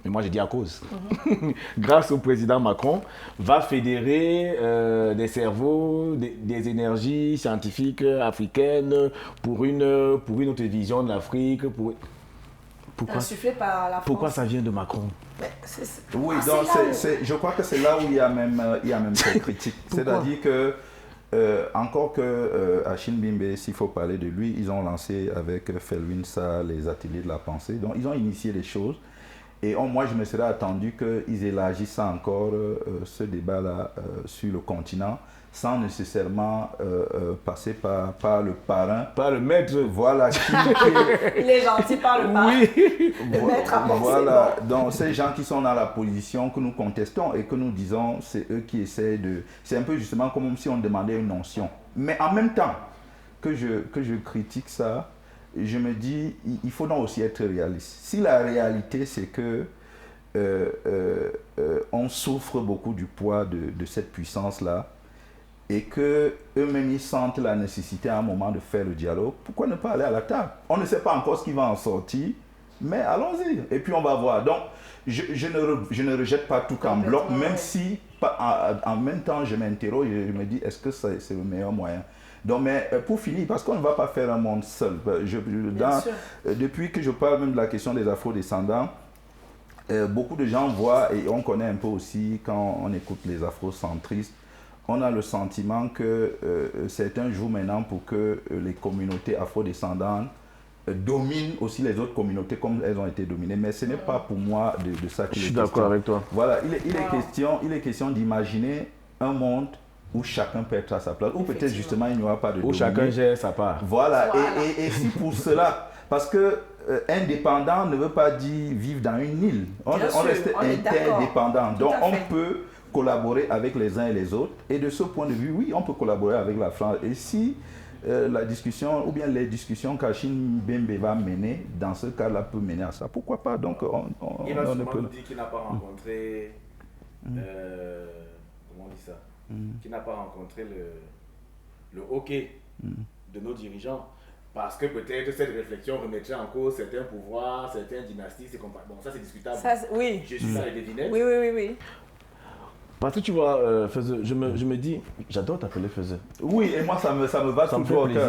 mais moi j'ai dit à cause, grâce au président Macron, va fédérer des cerveaux, des énergies scientifiques africaines pour une autre vision de l'Afrique. Pourquoi, insufflé par la France. Pourquoi ça vient de Macron? Oui, donc je crois que c'est là où il y a même cette critique. C'est-à-dire que, encore que Achille Mbembe, s'il faut parler de lui, ils ont lancé avec Felwine Sarr les ateliers de la pensée. Donc ils ont initié les choses. Et moi, je me serais attendu qu'ils élargissent encore ce débat-là sur le continent, sans nécessairement passer par le parrain. Par le maître. Voilà. Il est gentil par le parrain. Oui. Le maître à penser. Voilà. Donc, ces gens qui sont dans la position que nous contestons et que nous disons, c'est eux qui essaient de... C'est un peu justement comme si on demandait une notion. Mais en même temps que je critique ça, je me dis, il faut donc aussi être réaliste. Si la réalité, c'est que on souffre beaucoup du poids de cette puissance-là, et qu'eux-mêmes ils sentent la nécessité à un moment de faire le dialogue, pourquoi ne pas aller à la table? On ne sait pas encore ce qui va en sortir, mais allons-y, et puis on va voir. Donc, je ne rejette pas tout en bloc, même si en même temps je m'interroge et je me dis, est-ce que c'est le meilleur moyen? Donc, mais pour finir, parce qu'on ne va pas faire un monde seul, depuis que je parle même de la question des afro-descendants, beaucoup de gens voient, et on connaît un peu aussi quand on écoute les afrocentristes, on a le sentiment que certains jouent maintenant pour que les communautés afrodescendantes dominent aussi les autres communautés comme elles ont été dominées. Mais ce n'est pas pour moi de ça qu'il est question. Je suis d'accord avec toi. Voilà, il est question d'imaginer un monde où chacun peut être à sa place, ou peut-être justement il n'y aura pas de dominée. Où chacun gère sa part. Voilà, et si pour cela, parce que indépendant ne veut pas dire vivre dans une île. On reste interdépendant. Donc on peut collaborer avec les uns et les autres. Et de ce point de vue, oui, on peut collaborer avec la France. Et si la discussion, ou bien les discussions qu'Achille Mbembe va mener, dans ce cas-là, peut mener à ça, pourquoi pas? Donc, il a souvent dit qu'il n'a pas rencontré comment on dit ça, qui n'a pas rencontré le hockey de nos dirigeants. Parce que peut-être cette réflexion remettrait en cause certains pouvoirs, certaines dynasties, c'est bon, ça c'est discutable. Ça, oui. Je suis ça les devinettes. Oui. Parce que tu vois, je me dis, j'adore t'appeler Feuzeux. Oui, et moi ça me va ça toujours me fait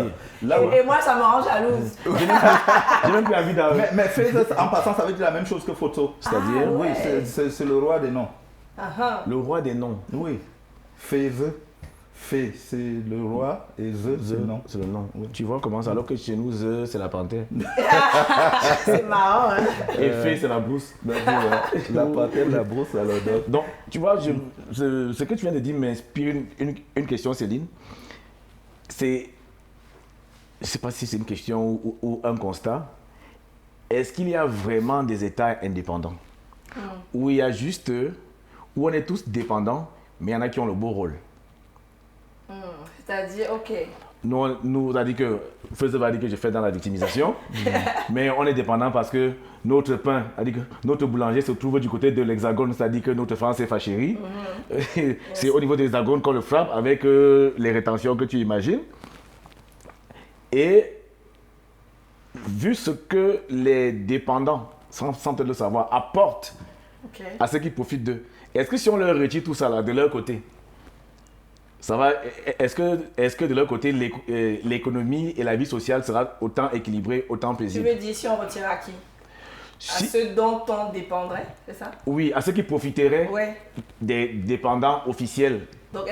plaisir. Et moi ça me rend jalouse. J'ai même plus envie d'avoir. Mais Feuzeux, en passant, ça veut dire la même chose que photo. C'est-à-dire Oui, c'est le roi des noms. Le roi des noms. Oui. Feuzeux. Fé, c'est le roi et The, c'est le nom. C'est le nom. Oui. Tu vois comment ça, alors que chez nous, The, c'est la panthère. C'est marrant, hein. Et Fé, c'est la brousse. La panthère, la brousse, alors donc. Donc, tu vois, ce que tu viens de dire m'inspire une question, Céline. C'est, je ne sais pas si c'est une question ou un constat. Est-ce qu'il y a vraiment des États indépendants où il y a juste, où on est tous dépendants, mais il y en a qui ont le beau rôle? C'est-à-dire, ok. Nous, on a dit que, Feuzeux va dire que je fais dans la victimisation, mais on est dépendant parce que notre pain, notre boulanger se trouve du côté de l'Hexagone, c'est-à-dire que notre France est fâcherie. C'est au niveau de l'Hexagone qu'on le frappe avec les rétentions que tu imagines. Et vu ce que les dépendants, sans le savoir, apportent à ceux qui profitent d'eux, est-ce que si on leur retire tout ça là, de leur côté, ça va, est-ce que de leur côté, l'économie et la vie sociale sera autant équilibrée, autant paisible? Tu veux dire si on retire à qui? À ceux dont on dépendrait, c'est ça? Oui, à ceux qui profiteraient des dépendants officiels. Donc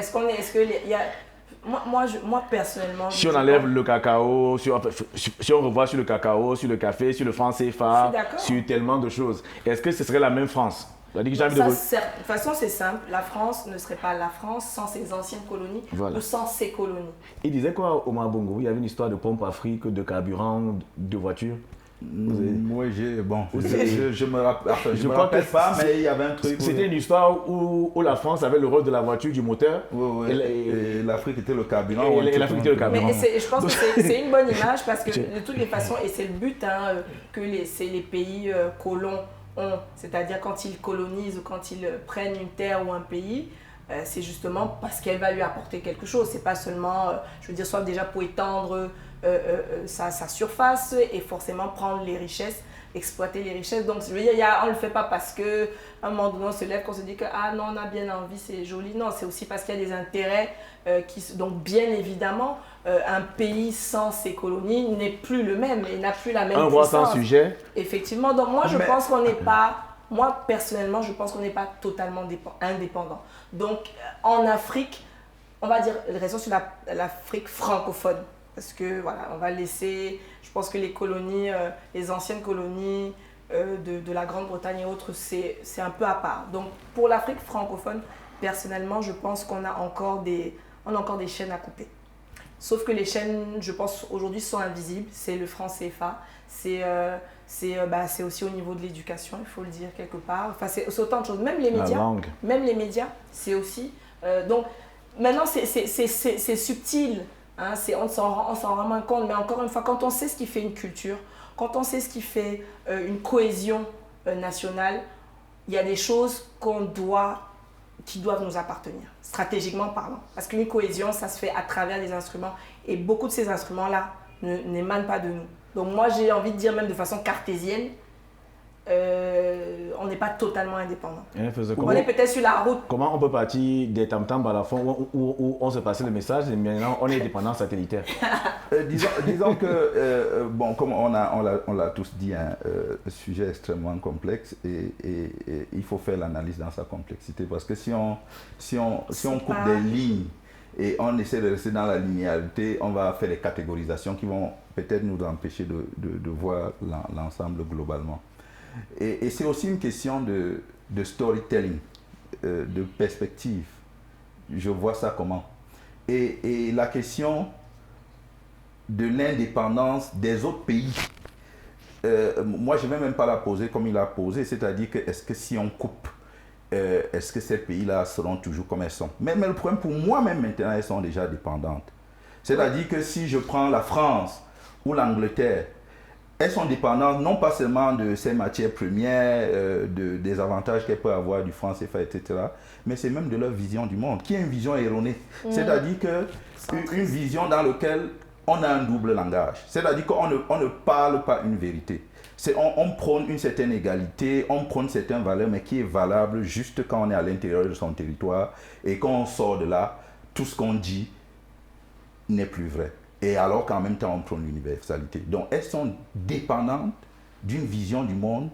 moi personnellement... Si on enlève le cacao, si on revoit sur le cacao, sur le café, sur le franc CFA, sur tellement de choses, est-ce que ce serait la même France? De toute façon, c'est simple. La France ne serait pas la France sans ses anciennes colonies ou sans ses colonies. Il disait quoi, Omar Bongo? Il y avait une histoire de pompe à fric, de carburant, de voiture. Moi, je me rappelle pas, mais il y avait un truc. C'était une histoire où la France avait le rôle de la voiture, du moteur. Et l'Afrique était le carburant. Et l'Afrique était le carburant. Mais je pense que c'est une bonne image parce que de toutes les façons, et c'est le but que les pays colons ont, c'est-à-dire quand ils colonisent ou quand ils prennent une terre ou un pays, c'est justement parce qu'elle va lui apporter quelque chose. C'est pas seulement, je veux dire, soit déjà pour étendre sa surface et forcément prendre les richesses, exploiter les richesses. Donc, je veux dire, on ne le fait pas parce qu'à un moment donné, on se lève, qu'on se dit que ah non, on a bien envie, c'est joli. Non, c'est aussi parce qu'il y a des intérêts. Donc, bien évidemment, un pays sans ses colonies n'est plus le même et n'a plus la même puissance. Un roi sans sujet. Effectivement. Donc, moi, je pense qu'on n'est pas... Moi, personnellement, je pense qu'on n'est pas totalement indépendant. Donc, en Afrique, on va dire, restons sur l'Afrique francophone. Parce que, voilà, on va laisser... Je pense que les colonies, les anciennes colonies de la Grande-Bretagne et autres, c'est un peu à part. Donc, pour l'Afrique francophone, personnellement, je pense qu'on a encore des chaînes à couper. Sauf que les chaînes, je pense, aujourd'hui, sont invisibles. C'est le franc CFA. C'est aussi au niveau de l'éducation, il faut le dire quelque part. Enfin, c'est autant de choses. Même les médias, c'est aussi... donc, maintenant, c'est subtil. Hein, on s'en rend moins compte. Mais encore une fois, quand on sait ce qui fait une culture, quand on sait ce qui fait une cohésion nationale, il y a des choses qui doivent nous appartenir, stratégiquement parlant. Parce qu'une cohésion, ça se fait à travers des instruments. Et beaucoup de ces instruments-là n'émanent pas de nous. Donc moi, j'ai envie de dire même de façon cartésienne, on n'est pas totalement indépendant. On est peut-être sur la route. Comment on peut partir des tam-tams à la fin où on se passait le message et maintenant on est dépendant satellitaire? Disons que, comme on l'a tous dit, un sujet extrêmement complexe et il faut faire l'analyse dans sa complexité parce que si on coupe des lignes et on essaie de rester dans la linéarité, on va faire des catégorisations qui vont peut-être nous empêcher de voir l'ensemble globalement. Et c'est aussi une question de storytelling, de perspective. Je vois ça comment. Et la question de l'indépendance des autres pays, moi je ne vais même pas la poser comme il l'a posé, c'est-à-dire que est-ce que si on coupe, est-ce que ces pays-là seront toujours comme elles sont? Mais le problème pour moi, même maintenant, elles sont déjà dépendantes. C'est-à-dire que si je prends la France ou l'Angleterre, elles sont dépendantes non pas seulement de ces matières premières, des avantages qu'elles peuvent avoir du franc CFA, etc., mais c'est même de leur vision du monde, qui est une vision erronée. C'est-à-dire qu'une vision dans laquelle on a un double langage. C'est-à-dire qu'on ne parle pas une vérité. On prône une certaine égalité, on prône certaines valeurs, mais qui est valable juste quand on est à l'intérieur de son territoire. Et quand on sort de là, tout ce qu'on dit n'est plus vrai. Et alors qu'en même temps, on prône l'universalité. Donc, elles sont dépendantes d'une vision du monde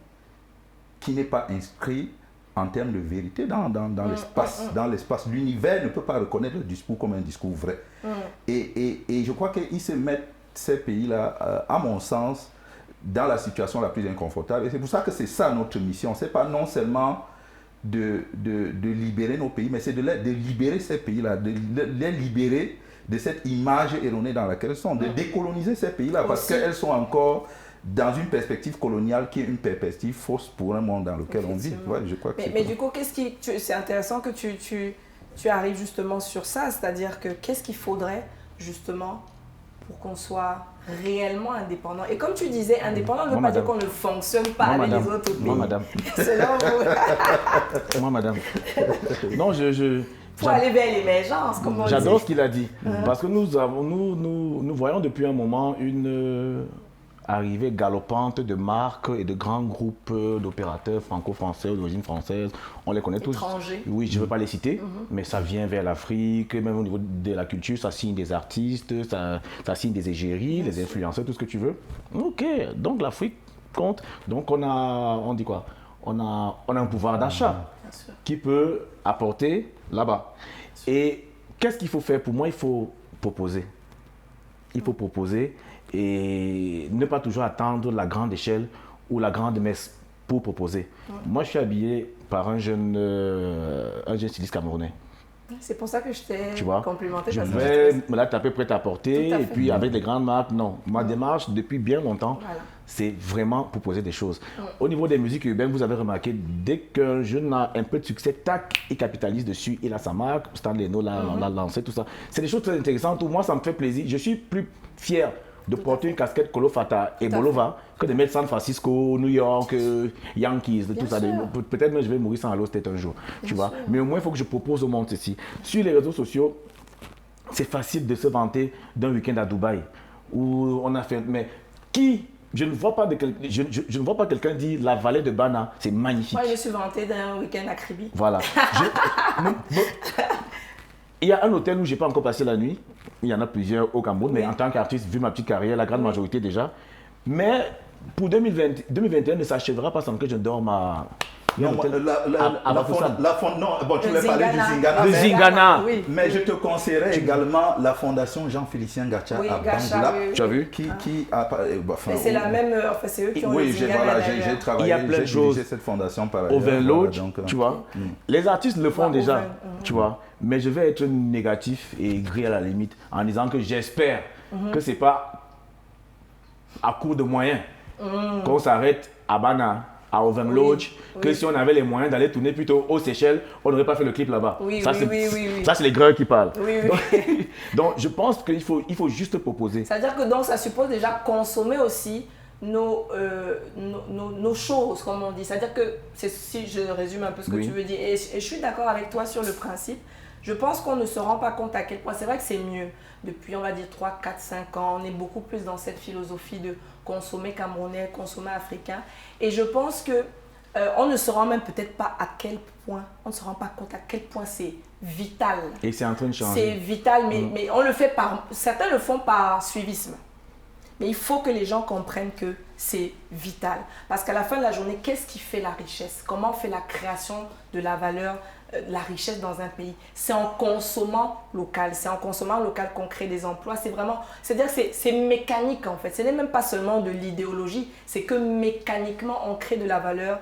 qui n'est pas inscrite en termes de vérité dans l'espace. Dans l'espace, l'univers ne peut pas reconnaître le discours comme un discours vrai. Et je crois qu'ils se mettent, ces pays-là, à mon sens, dans la situation la plus inconfortable. Et c'est pour ça que c'est ça notre mission. Ce n'est pas non seulement de libérer nos pays, mais c'est de libérer ces pays-là, de les libérer de cette image erronée dans laquelle elles sont, de décoloniser ces pays-là, parce qu'elles sont encore dans une perspective coloniale qui est une perspective fausse pour un monde dans lequel on vit. Ouais, je crois que mais du coup, c'est intéressant que tu arrives justement sur ça, c'est-à-dire que qu'est-ce qu'il faudrait justement pour qu'on soit réellement indépendant. Et comme tu disais, indépendant ne veut pas dire qu'on ne fonctionne pas avec les autres pays. Moi, madame. Selon vous. Moi, madame. Non, faut aller vers l'émergence, comme on dit. J'adore ce qu'il a dit. Parce que nous voyons depuis un moment une arrivée galopante de marques et de grands groupes d'opérateurs franco-français ou d'origine française. On les connaît tous. Étrangers. Oui, je ne veux pas les citer, mais ça vient vers l'Afrique, même au niveau de la culture, ça signe des artistes, ça signe des égéries, des influenceurs, tout ce que tu veux. Ok, donc l'Afrique compte. Donc on dit quoi? On a un pouvoir d'achat qui peut apporter là-bas. Et qu'est-ce qu'il faut faire? Pour moi, il faut proposer. Il faut proposer et ne pas toujours attendre la grande échelle ou la grande messe pour proposer. Moi, je suis habillé par un jeune styliste camerounais. C'est pour ça que je t'ai complimenté. Je vais me la taper prêt à porter et puis avec des grandes marques, non. Ma démarche depuis bien longtemps, c'est vraiment proposer des choses. Au niveau des musiques urbaines, vous avez remarqué, dès qu'un jeune a un peu de succès, tac, il capitalise dessus, il a sa marque, Stan Leno l'a lancé, tout ça. C'est des choses très intéressantes où moi, ça me fait plaisir. Je suis plus fier de porter une casquette Kolo Fata et Bolova que de mettre San Francisco, New York, Yankees, tout ça. Peut-être même je vais mourir sans Halo State un jour, tu vois. Mais au moins, il faut que je propose au monde ceci. Sur les réseaux sociaux, c'est facile de se vanter d'un week-end à Dubaï où on a fait... Mais qui... Je ne vois pas quelqu'un dire la vallée de Bana, c'est magnifique. Moi, je suis vanté d'un week-end à Kribi. Voilà. Il y a un hôtel où je n'ai pas encore passé la nuit. Il y en a plusieurs au Cameroun, mais en tant qu'artiste, vu ma petite carrière, la grande majorité déjà. Mais pour 2021 ne s'achèvera pas sans que je dorme à... Non, tu voulais parler du Zingana. Le Zingana. Oui. Mais je te conseillerais également la fondation Jean-Félicien Gacha à Bangoula. Tu as vu? C'est la même, c'est eux qui ont le Zingana. J'ai travaillé, il y a plein de choses. J'ai cette fondation par ailleurs. Overload, tu vois. Les artistes le font déjà, tu vois. Mais je vais être négatif et aigri à la limite en disant que j'espère que ce n'est pas à court de moyens qu'on s'arrête à Bana, à Overload, que si on avait les moyens d'aller tourner plutôt aux Seychelles, on n'aurait pas fait le clip là-bas. Ça, c'est les greurs qui parlent. Donc, je pense qu'il faut juste proposer. C'est-à-dire que donc, ça suppose déjà consommer aussi nos choses, comme on dit. C'est-à-dire que, si je résume un peu ce que tu veux dire, et je suis d'accord avec toi sur le principe, je pense qu'on ne se rend pas compte à quel point, c'est vrai que c'est mieux. Depuis, on va dire 3, 4, 5 ans, on est beaucoup plus dans cette philosophie de consommer camerounais, consommer africain. Et je pense que on ne se rend même peut-être pas à quel point, on ne se rend pas compte à quel point c'est vital. Et c'est en train de changer. C'est vital, mais on le fait certains le font par suivisme. Mais il faut que les gens comprennent que c'est vital. Parce qu'à la fin de la journée, qu'est-ce qui fait la richesse? Comment on fait la création de la valeur, la richesse dans un pays? C'est en consommant local. C'est en consommant local qu'on crée des emplois. C'est-à-dire c'est mécanique en fait. Ce n'est même pas seulement de l'idéologie. C'est que mécaniquement, on crée de la valeur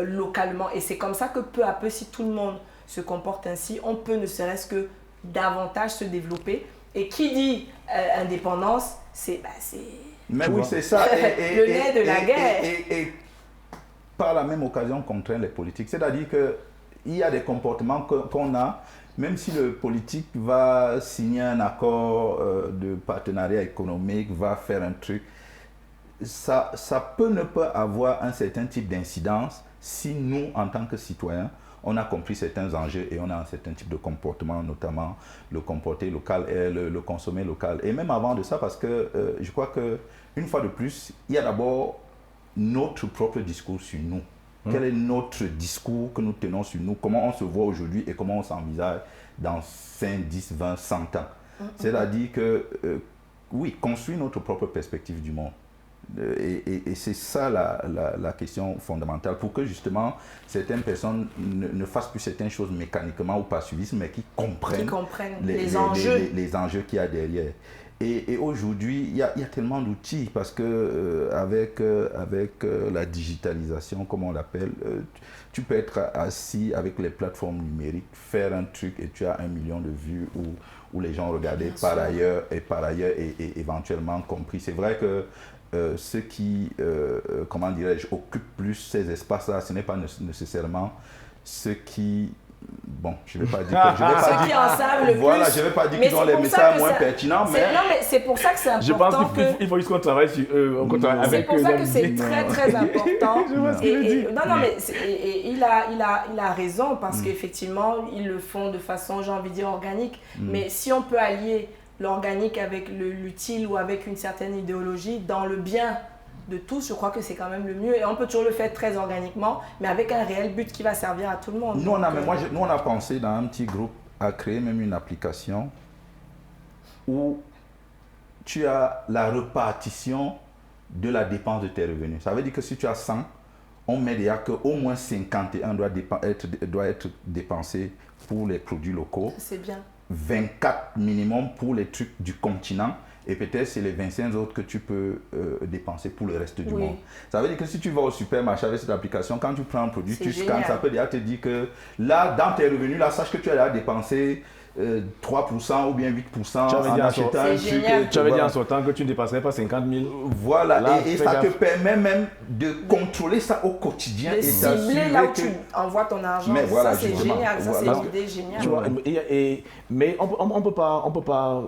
localement. Et c'est comme ça que peu à peu, si tout le monde se comporte ainsi, on peut ne serait-ce que davantage se développer. Et qui dit indépendance, Mais oui, c'est ça. Le nez de la guerre. Et par la même occasion, contraindre les politiques. C'est-à-dire qu'il y a des comportements qu'on a, même si le politique va signer un accord de partenariat économique, va faire un truc, ça peut ne pas avoir un certain type d'incidence si nous, en tant que citoyens, on a compris certains enjeux et on a un certain type de comportement, notamment le comporter local et le consommer local. Et même avant de ça, parce que je crois qu'une fois de plus, il y a d'abord notre propre discours sur nous. Quel est notre discours que nous tenons sur nous? Comment on se voit aujourd'hui et comment on s'envisage dans 5, 10, 20, 100 ans? C'est-à-dire que, oui, construire notre propre perspective du monde. Et c'est ça la question fondamentale, pour que justement certaines personnes ne fassent plus certaines choses mécaniquement ou par suivisme, mais qui comprennent les enjeux qu'il y a derrière. Et aujourd'hui, il y a tellement d'outils, parce que avec la digitalisation, comme on l'appelle, tu peux être assis avec les plateformes numériques, faire un truc et tu as 1 million de vues où les gens regardaient par ailleurs et éventuellement compris. C'est vrai que ceux qui, comment dirais-je, occupent plus ces espaces-là, ce n'est pas nécessairement ceux qui... Bon, je ne vais pas dire que... Ceux qui en savent le plus. Voilà, je ne vais pas dire qu'ils ont les messages moins pertinents, mais... Non, mais c'est pour ça que c'est important. Je pense qu'il faut juste qu'on travaille sur eux. C'est pour ça que c'est très, très important. Non, mais il a raison, parce qu'effectivement, ils le font de façon, j'ai envie de dire, organique. Mais si on peut allier l'organique avec l'utile ou avec une certaine idéologie dans le bien de tous, je crois que c'est quand même le mieux. Et on peut toujours le faire très organiquement, mais avec un réel but qui va servir à tout le monde. Nous, on a pensé dans un petit groupe à créer même une application où tu as la répartition de la dépense de tes revenus. Ça veut dire que si tu as 100, on met déjà qu'au moins 51 doit être dépensé pour les produits locaux. C'est bien. 24 minimum pour les trucs du continent. Et peut-être c'est les 25 autres que tu peux dépenser pour le reste du monde. Ça veut dire que si tu vas au supermarché avec cette application, quand tu prends un produit, tu scannes, ça peut déjà te dire que là, dans tes revenus, là, sache que tu as déjà dépensé 3% ou bien 8% en achetant un truc. Tu avais dit en sortant que tu ne dépasserais pas 50 000. Voilà, là, et ça te permet même de contrôler ça au quotidien. De cibler là où tu envoies ton argent. Mais voilà, ça, c'est génial. Ça, c'est une idée géniale. Tu vois, mais on peut pas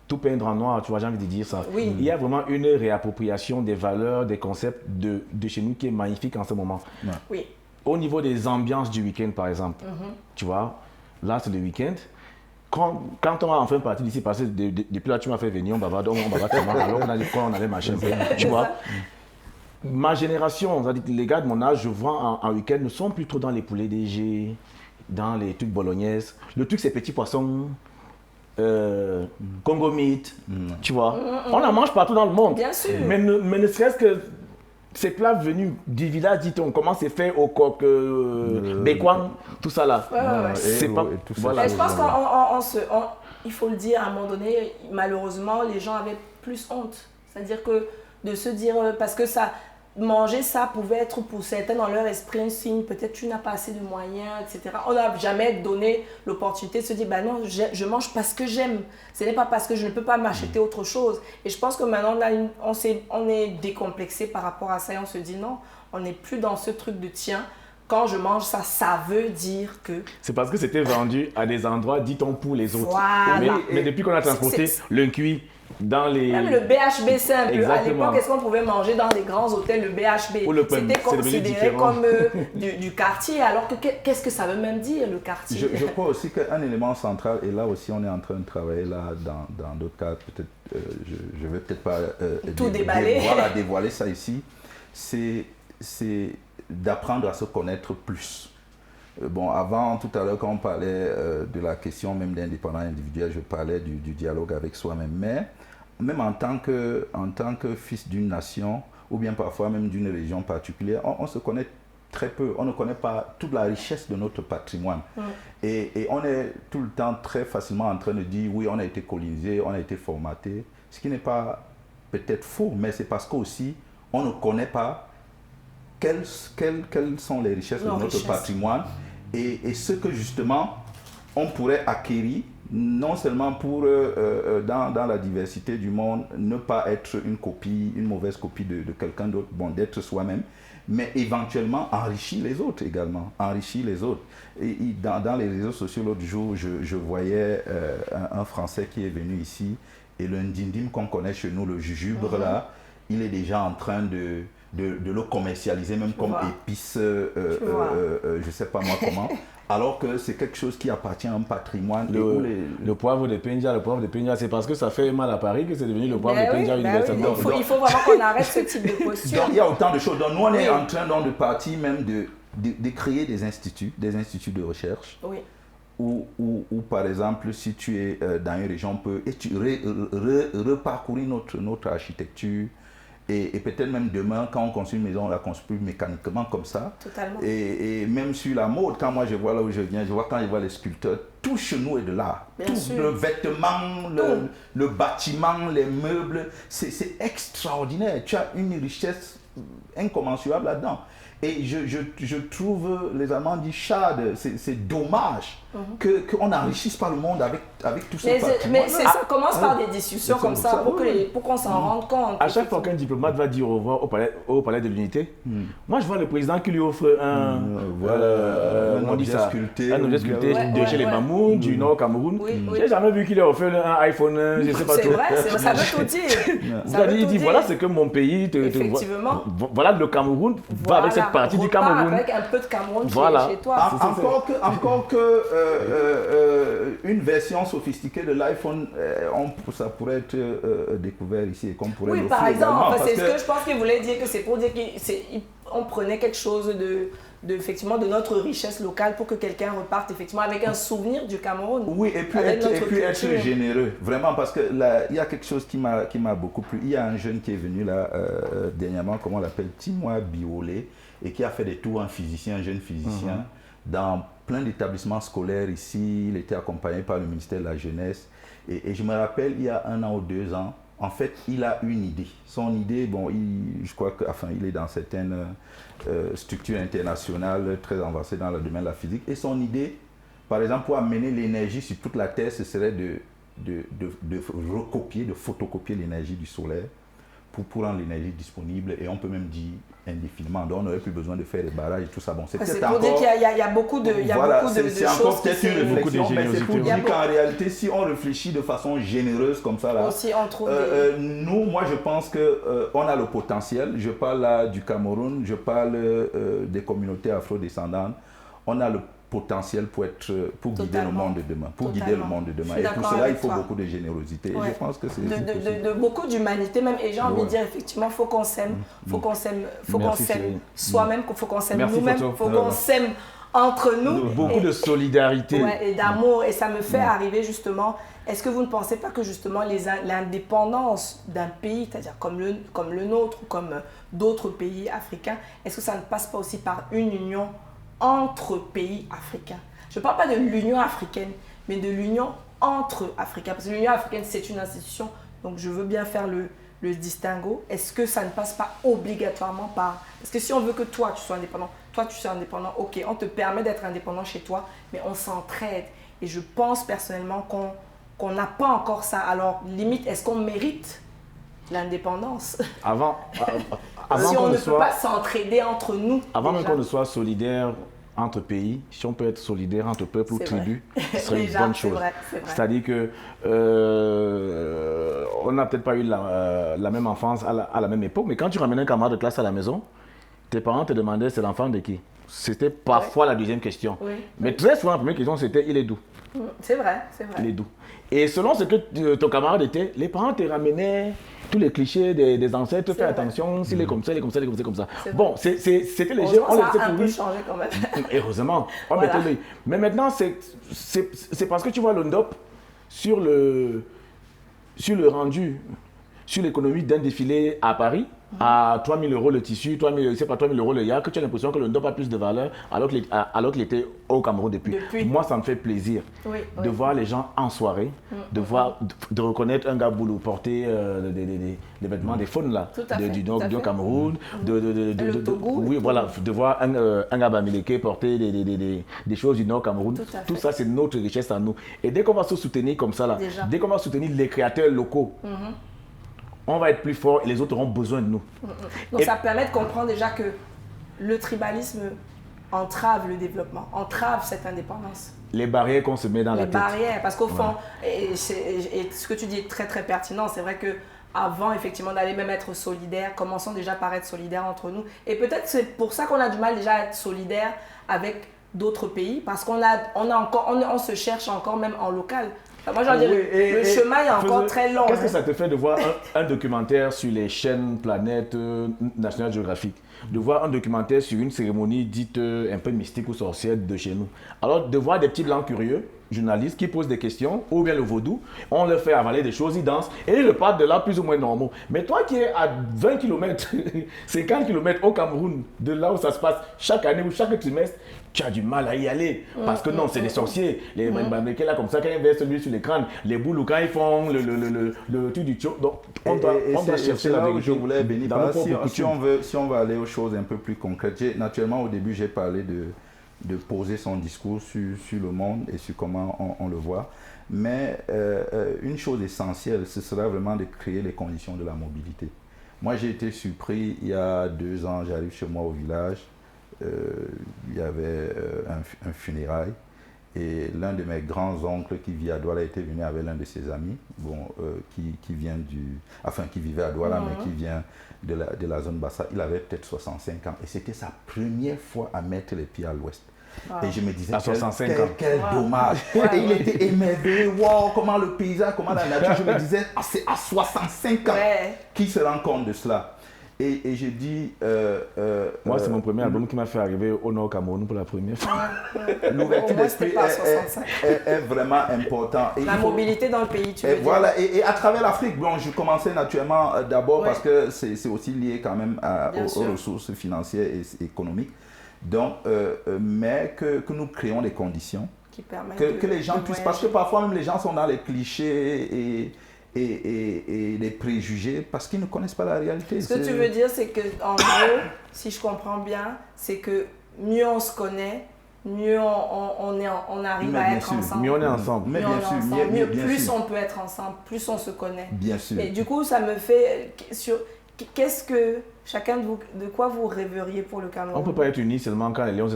tout peindre en noir, tu vois, j'ai envie de dire ça. Oui. Il y a vraiment une réappropriation des valeurs, des concepts de chez nous qui est magnifique en ce moment. Ouais. Oui. Au niveau des ambiances du week-end, par exemple, tu vois, là, c'est le week-end. Quand on a enfin parti d'ici, parce que depuis là, tu m'as fait venir, on va tellement, alors on avait machin, tu vois. Ma génération, c'est-à-dire les gars de mon âge, je vois en week-end, ne sont plus trop dans les poulets DG, dans les trucs bolognaises. Le truc, c'est petits poissons. Congo meat, tu vois. On en mange partout dans le monde. Bien sûr. Mais ne serait-ce que ces plats venus du village, dit-on, comment c'est fait au coq, béquan, tout ça là. C'est pas... Voilà. Je pense qu'il faut le dire, à un moment donné, malheureusement, les gens avaient plus honte. C'est-à-dire que de se dire, parce que ça... Manger ça pouvait être pour certains dans leur esprit un signe, peut-être tu n'as pas assez de moyens, etc. On n'a jamais donné l'opportunité de se dire, bah non, je mange parce que j'aime. Ce n'est pas parce que je ne peux pas m'acheter autre chose. Et je pense que maintenant, on est décomplexé par rapport à ça et on se dit non, on n'est plus dans ce truc de tiens. Quand je mange ça, ça veut dire que... C'est parce que c'était vendu à des endroits, dit-on, pour les autres. Voilà. Mais depuis qu'on a transporté le cuit dans les... Même le BHB simple. Exactement. À l'époque, est-ce qu'on pouvait manger dans les grands hôtels le BHB? C'était considéré comme du quartier. Alors que qu'est-ce que ça veut même dire, le quartier? Je crois aussi qu'un élément central, et là aussi on est en train de travailler là, dans d'autres cas, peut-être, je ne vais peut-être pas tout déballer. Dévoiler ça ici, c'est d'apprendre à se connaître plus. Bon, avant, tout à l'heure, quand on parlait de la question même d'indépendance individuelle, je parlais du dialogue avec soi-même. Mais même en tant que fils d'une nation, ou bien parfois même d'une région particulière, on se connaît très peu. On ne connaît pas toute la richesse de notre patrimoine. Et on est tout le temps très facilement en train de dire, oui, on a été colonisé, on a été formaté. Ce qui n'est pas peut-être faux, mais c'est parce qu'aussi, on ne connaît pas quelles sont les richesses de notre patrimoine et ce que justement on pourrait acquérir, non seulement pour, dans la diversité du monde, ne pas être une mauvaise copie de quelqu'un d'autre, bon, d'être soi-même, mais éventuellement enrichir les autres également, enrichir les autres. Et dans les réseaux sociaux, l'autre jour, je voyais un Français qui est venu ici, et le ndindim qu'on connaît chez nous, le jujubre là, il est déjà en train de le commercialiser, même comme épice, je ne sais pas moi comment. Alors que c'est quelque chose qui appartient à un patrimoine. Le poivre de Penja, c'est parce que ça fait mal à Paris que c'est devenu le poivre de Penja universel. Il faut vraiment qu'on arrête ce type de posture. Donc il y a autant de choses. Donc nous on est en train de partir même de créer des instituts de recherche. Oui. Où, par exemple, si tu es dans une région, on peut reparcourir notre architecture. Et peut-être même demain, quand on construit une maison, on la construit mécaniquement comme ça. Totalement. Et même sur la mode, quand moi je vois là où je viens, quand je vois les sculpteurs, tout chez nous est de l'art. Tout, le vêtement, le bâtiment, les meubles, c'est extraordinaire. Tu as une richesse incommensurable là-dedans. Et je trouve, les Allemands disent schade, c'est dommage qu'on n'enrichisse pas le monde avec tout ça. Mais ça commence par des discussions comme ça pour qu'on s'en rende compte. À chaque fois qu'un diplomate va dire au revoir au palais de l'Unité, moi je vois le président qui lui offre un objet sculpté de chez les Mamoun, du Nord Cameroun. Je n'ai jamais vu qu'il ait offert un iPhone, je ne sais pas trop. C'est vrai, ça veut tout dire. Il dit voilà ce que mon pays te effectivement. Voilà le Cameroun va avec cette partie du Cameroun. Avec un peu de Cameroun chez toi. Encore que une version sophistiquée de l'iPhone, ça pourrait être découvert ici et qu'on pourrait l'offrir. Oui, par exemple, c'est ce que je pense qu'il voulait dire, que c'est pour dire qu'on prenait quelque chose effectivement de notre richesse locale pour que quelqu'un reparte effectivement avec un souvenir du Cameroun. Oui, et puis être généreux, vraiment, parce que là, il y a quelque chose qui m'a beaucoup plu. Il y a un jeune qui est venu là dernièrement, comment on l'appelle, Timoa Biolé, et qui a fait des tours, un jeune physicien, dans plein d'établissements scolaires ici. Il était accompagné par le ministère de la Jeunesse. Et je me rappelle, il y a 1 an ou 2 ans, en fait, il a une idée. Son idée, bon, je crois qu'il est dans certaines structures internationales très avancées dans le domaine de la physique. Et son idée, par exemple, pour amener l'énergie sur toute la Terre, ce serait de photocopier l'énergie du soleil pour rendre l'énergie disponible. Et on peut même dire indéfiniment. Donc on n'aurait plus besoin de faire des barrages et tout ça. Bon, c'est pour dire qu'il y a beaucoup de choses. C'est encore peut-être une réflexion, mais c'est pour dire qu'en réalité, si on réfléchit de façon généreuse comme ça, là, aussi, on trouve moi je pense qu'on a le potentiel. Je parle là du Cameroun, je parle des communautés afro-descendantes. On a le potentiel pour guider le monde de demain. Guider le monde de demain. Et pour cela, il faut beaucoup de générosité. Et je pense que c'est de beaucoup d'humanité même. Et j'ai envie de dire, effectivement, il faut qu'on s'aime. Il faut qu'on s'aime soi-même, il faut qu'on s'aime nous-mêmes, il faut qu'on s'aime entre nous. Beaucoup de solidarité. Et d'amour. Et ça me fait arriver justement, est-ce que vous ne pensez pas que justement l'indépendance d'un pays, c'est-à-dire comme le nôtre ou comme d'autres pays africains, est-ce que ça ne passe pas aussi par une union entre pays africains? Je ne parle pas de l'Union africaine, mais de l'union entre Africains. Parce que l'Union africaine, c'est une institution, donc je veux bien faire le distinguo. Est-ce que ça ne passe pas obligatoirement par... Parce que si on veut que toi, tu sois indépendant, ok, on te permet d'être indépendant chez toi, mais on s'entraide. Et je pense personnellement qu'on n'a pas encore ça. Alors, limite, est-ce qu'on mérite l'indépendance? Si on ne peut pas s'entraider entre nous. Avant même qu'on ne soit solidaire entre pays, si on peut être solidaire entre peuples ou tribus, ce serait une bonne chose. C'est-à-dire que on n'a peut-être pas eu la même enfance à la même époque, mais quand tu ramènes un camarade de classe à la maison, tes parents te demandaient c'est l'enfant de qui? C'était parfois la deuxième question. Mais très souvent la première question c'était il est d'où? C'est vrai. Il est d'où? Et selon ce que ton camarade était, les parents te ramenaient tous les clichés des ancêtres, fais attention, s'il est comme ça, il est comme ça, il est comme ça. Bon, c'était léger, on ça a un peu changé quand même. Heureusement, on mettait l'œil. Mais maintenant, c'est parce que tu vois le NDOP sur le rendu, sur l'économie d'un défilé à Paris, à 3 000 € le tissu, 3 000 € le yak, que tu as l'impression que le NDOP a plus de valeur alors qu'il était au Cameroun depuis. Moi, ça me fait plaisir de voir les gens en soirée, de reconnaître un Gaboulou porter les vêtements des faunes là, du Cameroun, de voir un Gabamileke porter des choses du Nord Cameroun. Tout ça, c'est notre richesse à nous. Et dès qu'on va se soutenir comme ça, là, dès qu'on va soutenir les créateurs locaux, on va être plus fort et les autres auront besoin de nous. Donc ça permet de comprendre déjà que le tribalisme entrave le développement, entrave cette indépendance. Les barrières qu'on se met dans la tête. Les barrières, parce qu'au fond, et ce que tu dis est très très pertinent, c'est vrai que avant effectivement d'aller même être solidaire, commençons déjà par être solidaires entre nous. Et peut-être c'est pour ça qu'on a du mal déjà à être solidaire avec d'autres pays, parce qu'on on se cherche encore même en local. Enfin, moi, j'en dirais, le chemin est encore très long. Qu'est-ce que ça te fait de voir un documentaire sur les chaînes Planète, National Geographic, de voir un documentaire sur une cérémonie dite un peu mystique ou sorcière de chez nous? Alors, de voir des petits blancs curieux, journalistes, qui posent des questions, ou bien le vaudou, on leur fait avaler des choses, ils dansent, et ils repartent de là plus ou moins normaux. Mais toi qui es à 20 km, 50 km au Cameroun, de là où ça se passe chaque année ou chaque trimestre, tu as du mal à y aller. Parce que non, c'est des sorciers. Les Américains là, comme ça, quand ils versent l'huile sur l'écran, les boules, quand ils font le truc du tcho. Donc, on doit chercher la vérité. Je voulais bénir. Si on veut aller aux choses un peu plus concrètes, naturellement, au début, j'ai parlé de poser son discours sur le monde et sur comment on le voit. Mais une chose essentielle, ce sera vraiment de créer les conditions de la mobilité. Moi, j'ai été surpris, il y a 2 ans, j'arrive chez moi au village, il y avait un funérail et l'un de mes grands-oncles qui vit à Douala était venu avec l'un de ses amis, qui vivait à Douala, mais qui vient de la zone Bassa. Il avait peut-être 65 ans et c'était sa première fois à mettre les pieds à l'ouest. Wow. Et je me disais, quel dommage. Et il était émerveillé, wow, comment le paysage, comment la nature. Je me disais, c'est à 65 ans qu'il se rend compte de cela. Et je dis... moi, c'est mon premier album qui m'a fait arriver au Nord Cameroun pour la première fois. L'ouverture d'esprit est vraiment important. La mobilité dans le pays, tu veux dire. Voilà, et à travers l'Afrique, bon, je commençais naturellement d'abord parce que c'est aussi lié quand même aux ressources financières et économiques. Donc, mais que nous créons des conditions qui permettent que les gens puissent... Parce que parfois même les gens sont dans les clichés et les préjugés parce qu'ils ne connaissent pas la réalité. Ce que tu veux dire, c'est que en gros, si je comprends bien, c'est que mieux on se connaît, mieux on arrive à être ensemble. Mieux on est ensemble. Mais bien sûr, plus on peut être ensemble, plus on se connaît. Bien sûr. Et du coup, ça me fait... Qu'est-ce que chacun de vous, de quoi vous rêveriez pour le Cameroun? On ne peut pas être unis seulement quand les Lions et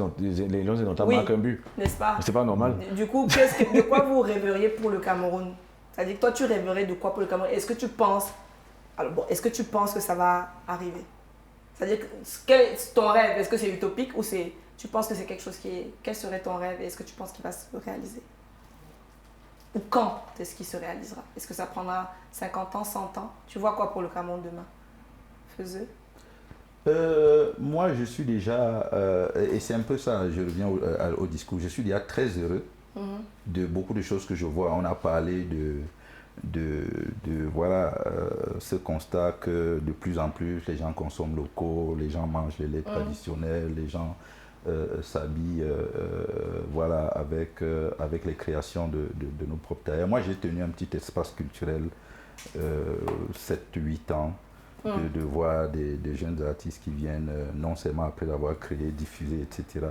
marquent un but. N'est-ce pas? C'est pas normal. Du coup, de quoi vous rêveriez pour le Cameroun? C'est-à-dire que toi, tu rêverais de quoi pour le Cameroun? Est-ce que tu penses que ça va arriver? C'est-à-dire, quel est ton rêve? Est-ce que c'est utopique ou tu penses que c'est quelque chose qui est... Quel serait ton rêve et est-ce que tu penses qu'il va se réaliser? Ou quand est-ce qu'il se réalisera? Est-ce que ça prendra 50 ans, 100 ans? Tu vois quoi pour le Cameroun demain? Faiseux? Moi, je suis déjà... et c'est un peu ça, je reviens au discours. Je suis déjà très heureux de beaucoup de choses que je vois. On a parlé voilà, ce constat que de plus en plus les gens consomment locaux, les gens mangent les laits traditionnels, les gens s'habillent voilà, avec les créations de nos propres tailleurs. Moi, j'ai tenu un petit espace culturel 7-8 ans de voir des jeunes artistes qui viennent non seulement après avoir créé, diffusé, etc.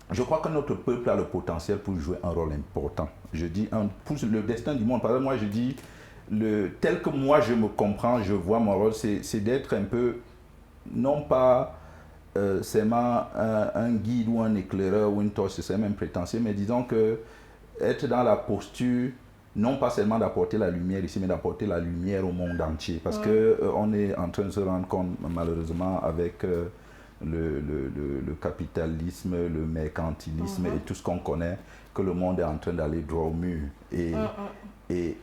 Je crois que notre peuple a le potentiel pour jouer un rôle important. Je dis, pour le destin du monde, par exemple, moi je dis, tel que moi je me comprends, je vois mon rôle, c'est d'être un peu, non pas seulement un guide ou un éclaireur ou une torche, c'est même prétentieux, mais disons que être dans la posture, non pas seulement d'apporter la lumière ici, mais d'apporter la lumière au monde entier. Parce qu'on est en train de se rendre compte, malheureusement, avec... le capitalisme, le mercantilisme et tout ce qu'on connaît, que le monde est en train d'aller droit au mur. Et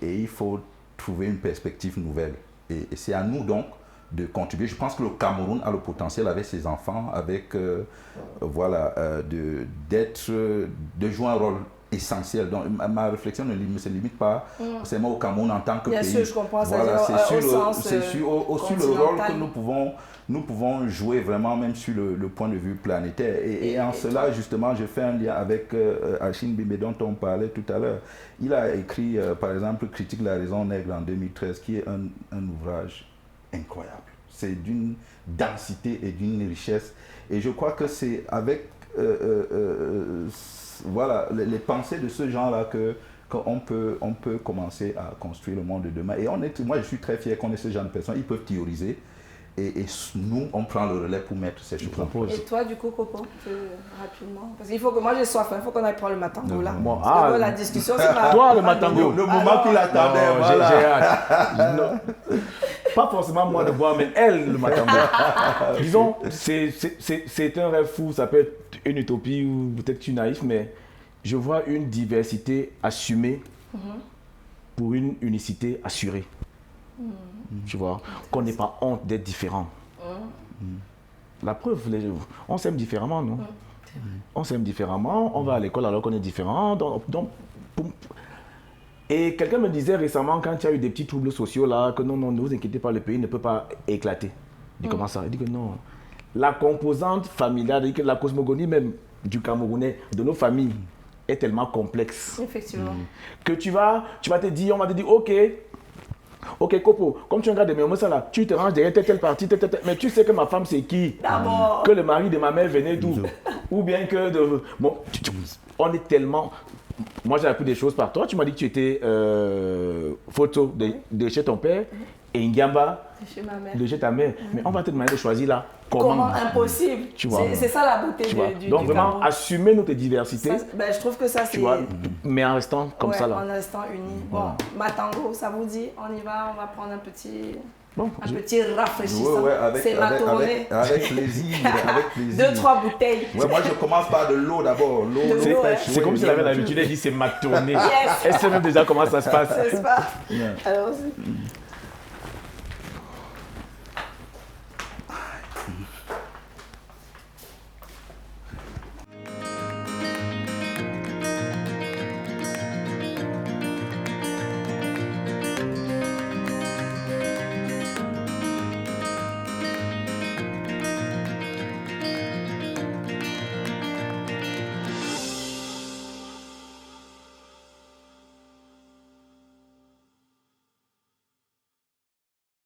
il faut trouver une perspective nouvelle. Et c'est à nous donc de contribuer. Je pense que le Cameroun a le potentiel avec ses enfants, avec voilà, de jouer un rôle essentiel. Donc ma réflexion ne se limite pas seulement au Cameroun en tant que pays. Bien sûr, je comprends ça. Voilà, c'est sur le rôle que nous pouvons jouer vraiment même sur le point de vue planétaire. Et en cela, justement, je fais un lien avec Achille Bimbe dont on parlait tout à l'heure. Il a écrit, par exemple, Critique de la raison nègre en 2013, qui est un ouvrage incroyable. C'est d'une densité et d'une richesse. Et je crois que c'est avec voilà, les pensées de ce genre-là qu'on peut commencer à construire le monde de demain. Et moi, je suis très fier qu'on ait ce genre de personnes. Ils peuvent théoriser, Et nous, on prend le relais pour mettre ces choses en place. Et toi, du coup, Coco, rapidement. Parce qu'il faut que moi j'ai soif, il faut qu'on aille prendre le matango là. Bon, Parce que la discussion, c'est ma... Toi, le matango. Le moment qu'il attendait, voilà. J'ai hâte. Non. Pas forcément moi de boire, mais elle, le matango. Disons, c'est un rêve fou, ça peut être une utopie ou peut-être que tu es naïf, mais je vois une diversité assumée pour une unicité assurée. Tu vois, qu'on n'ait pas honte d'être différent. La preuve, on s'aime différemment, non? On s'aime différemment, on va à l'école alors qu'on est différent. Et quelqu'un me disait récemment, quand il y a eu des petits troubles sociaux là, que non, ne vous inquiétez pas, le pays ne peut pas éclater. Il dit comment ça? Il dit que non. La composante familiale, que la cosmogonie même du Camerounais, de nos familles, est tellement complexe. Effectivement. Que tu vas te dire, on va te dire, ok, Copo, comme tu regardes mes ça là, tu te ranges derrière telle partie, mais tu sais que ma femme c'est qui? D'abord. Que le mari de ma mère venait d'où? Ou bien que de... Bon, on est tellement... Moi j'ai appris des choses par toi, tu m'as dit que tu étais photo de chez ton père et Ngamba de chez ta mère. Mais on va te demander de choisir là. Comment impossible? Tu vois. C'est ça la beauté du Donc vraiment, Cameroun. assumer notre diversité. Ça, je trouve que ça c'est... Tu vois, mais en restant comme ça là. En restant unis. Bon, matango, ça vous dit? On y va, on va prendre un petit rafraîchissant. Ouais, c'est ma tournée. Avec plaisir, avec plaisir. 2-3 bouteilles. Ouais, moi je commence par de l'eau d'abord. L'eau fraîche. C'est comme si elle avait l'habitude, elle dit c'est ma tournée. Yes. Elle sait même déjà comment ça se passe. C'est pas. Alors,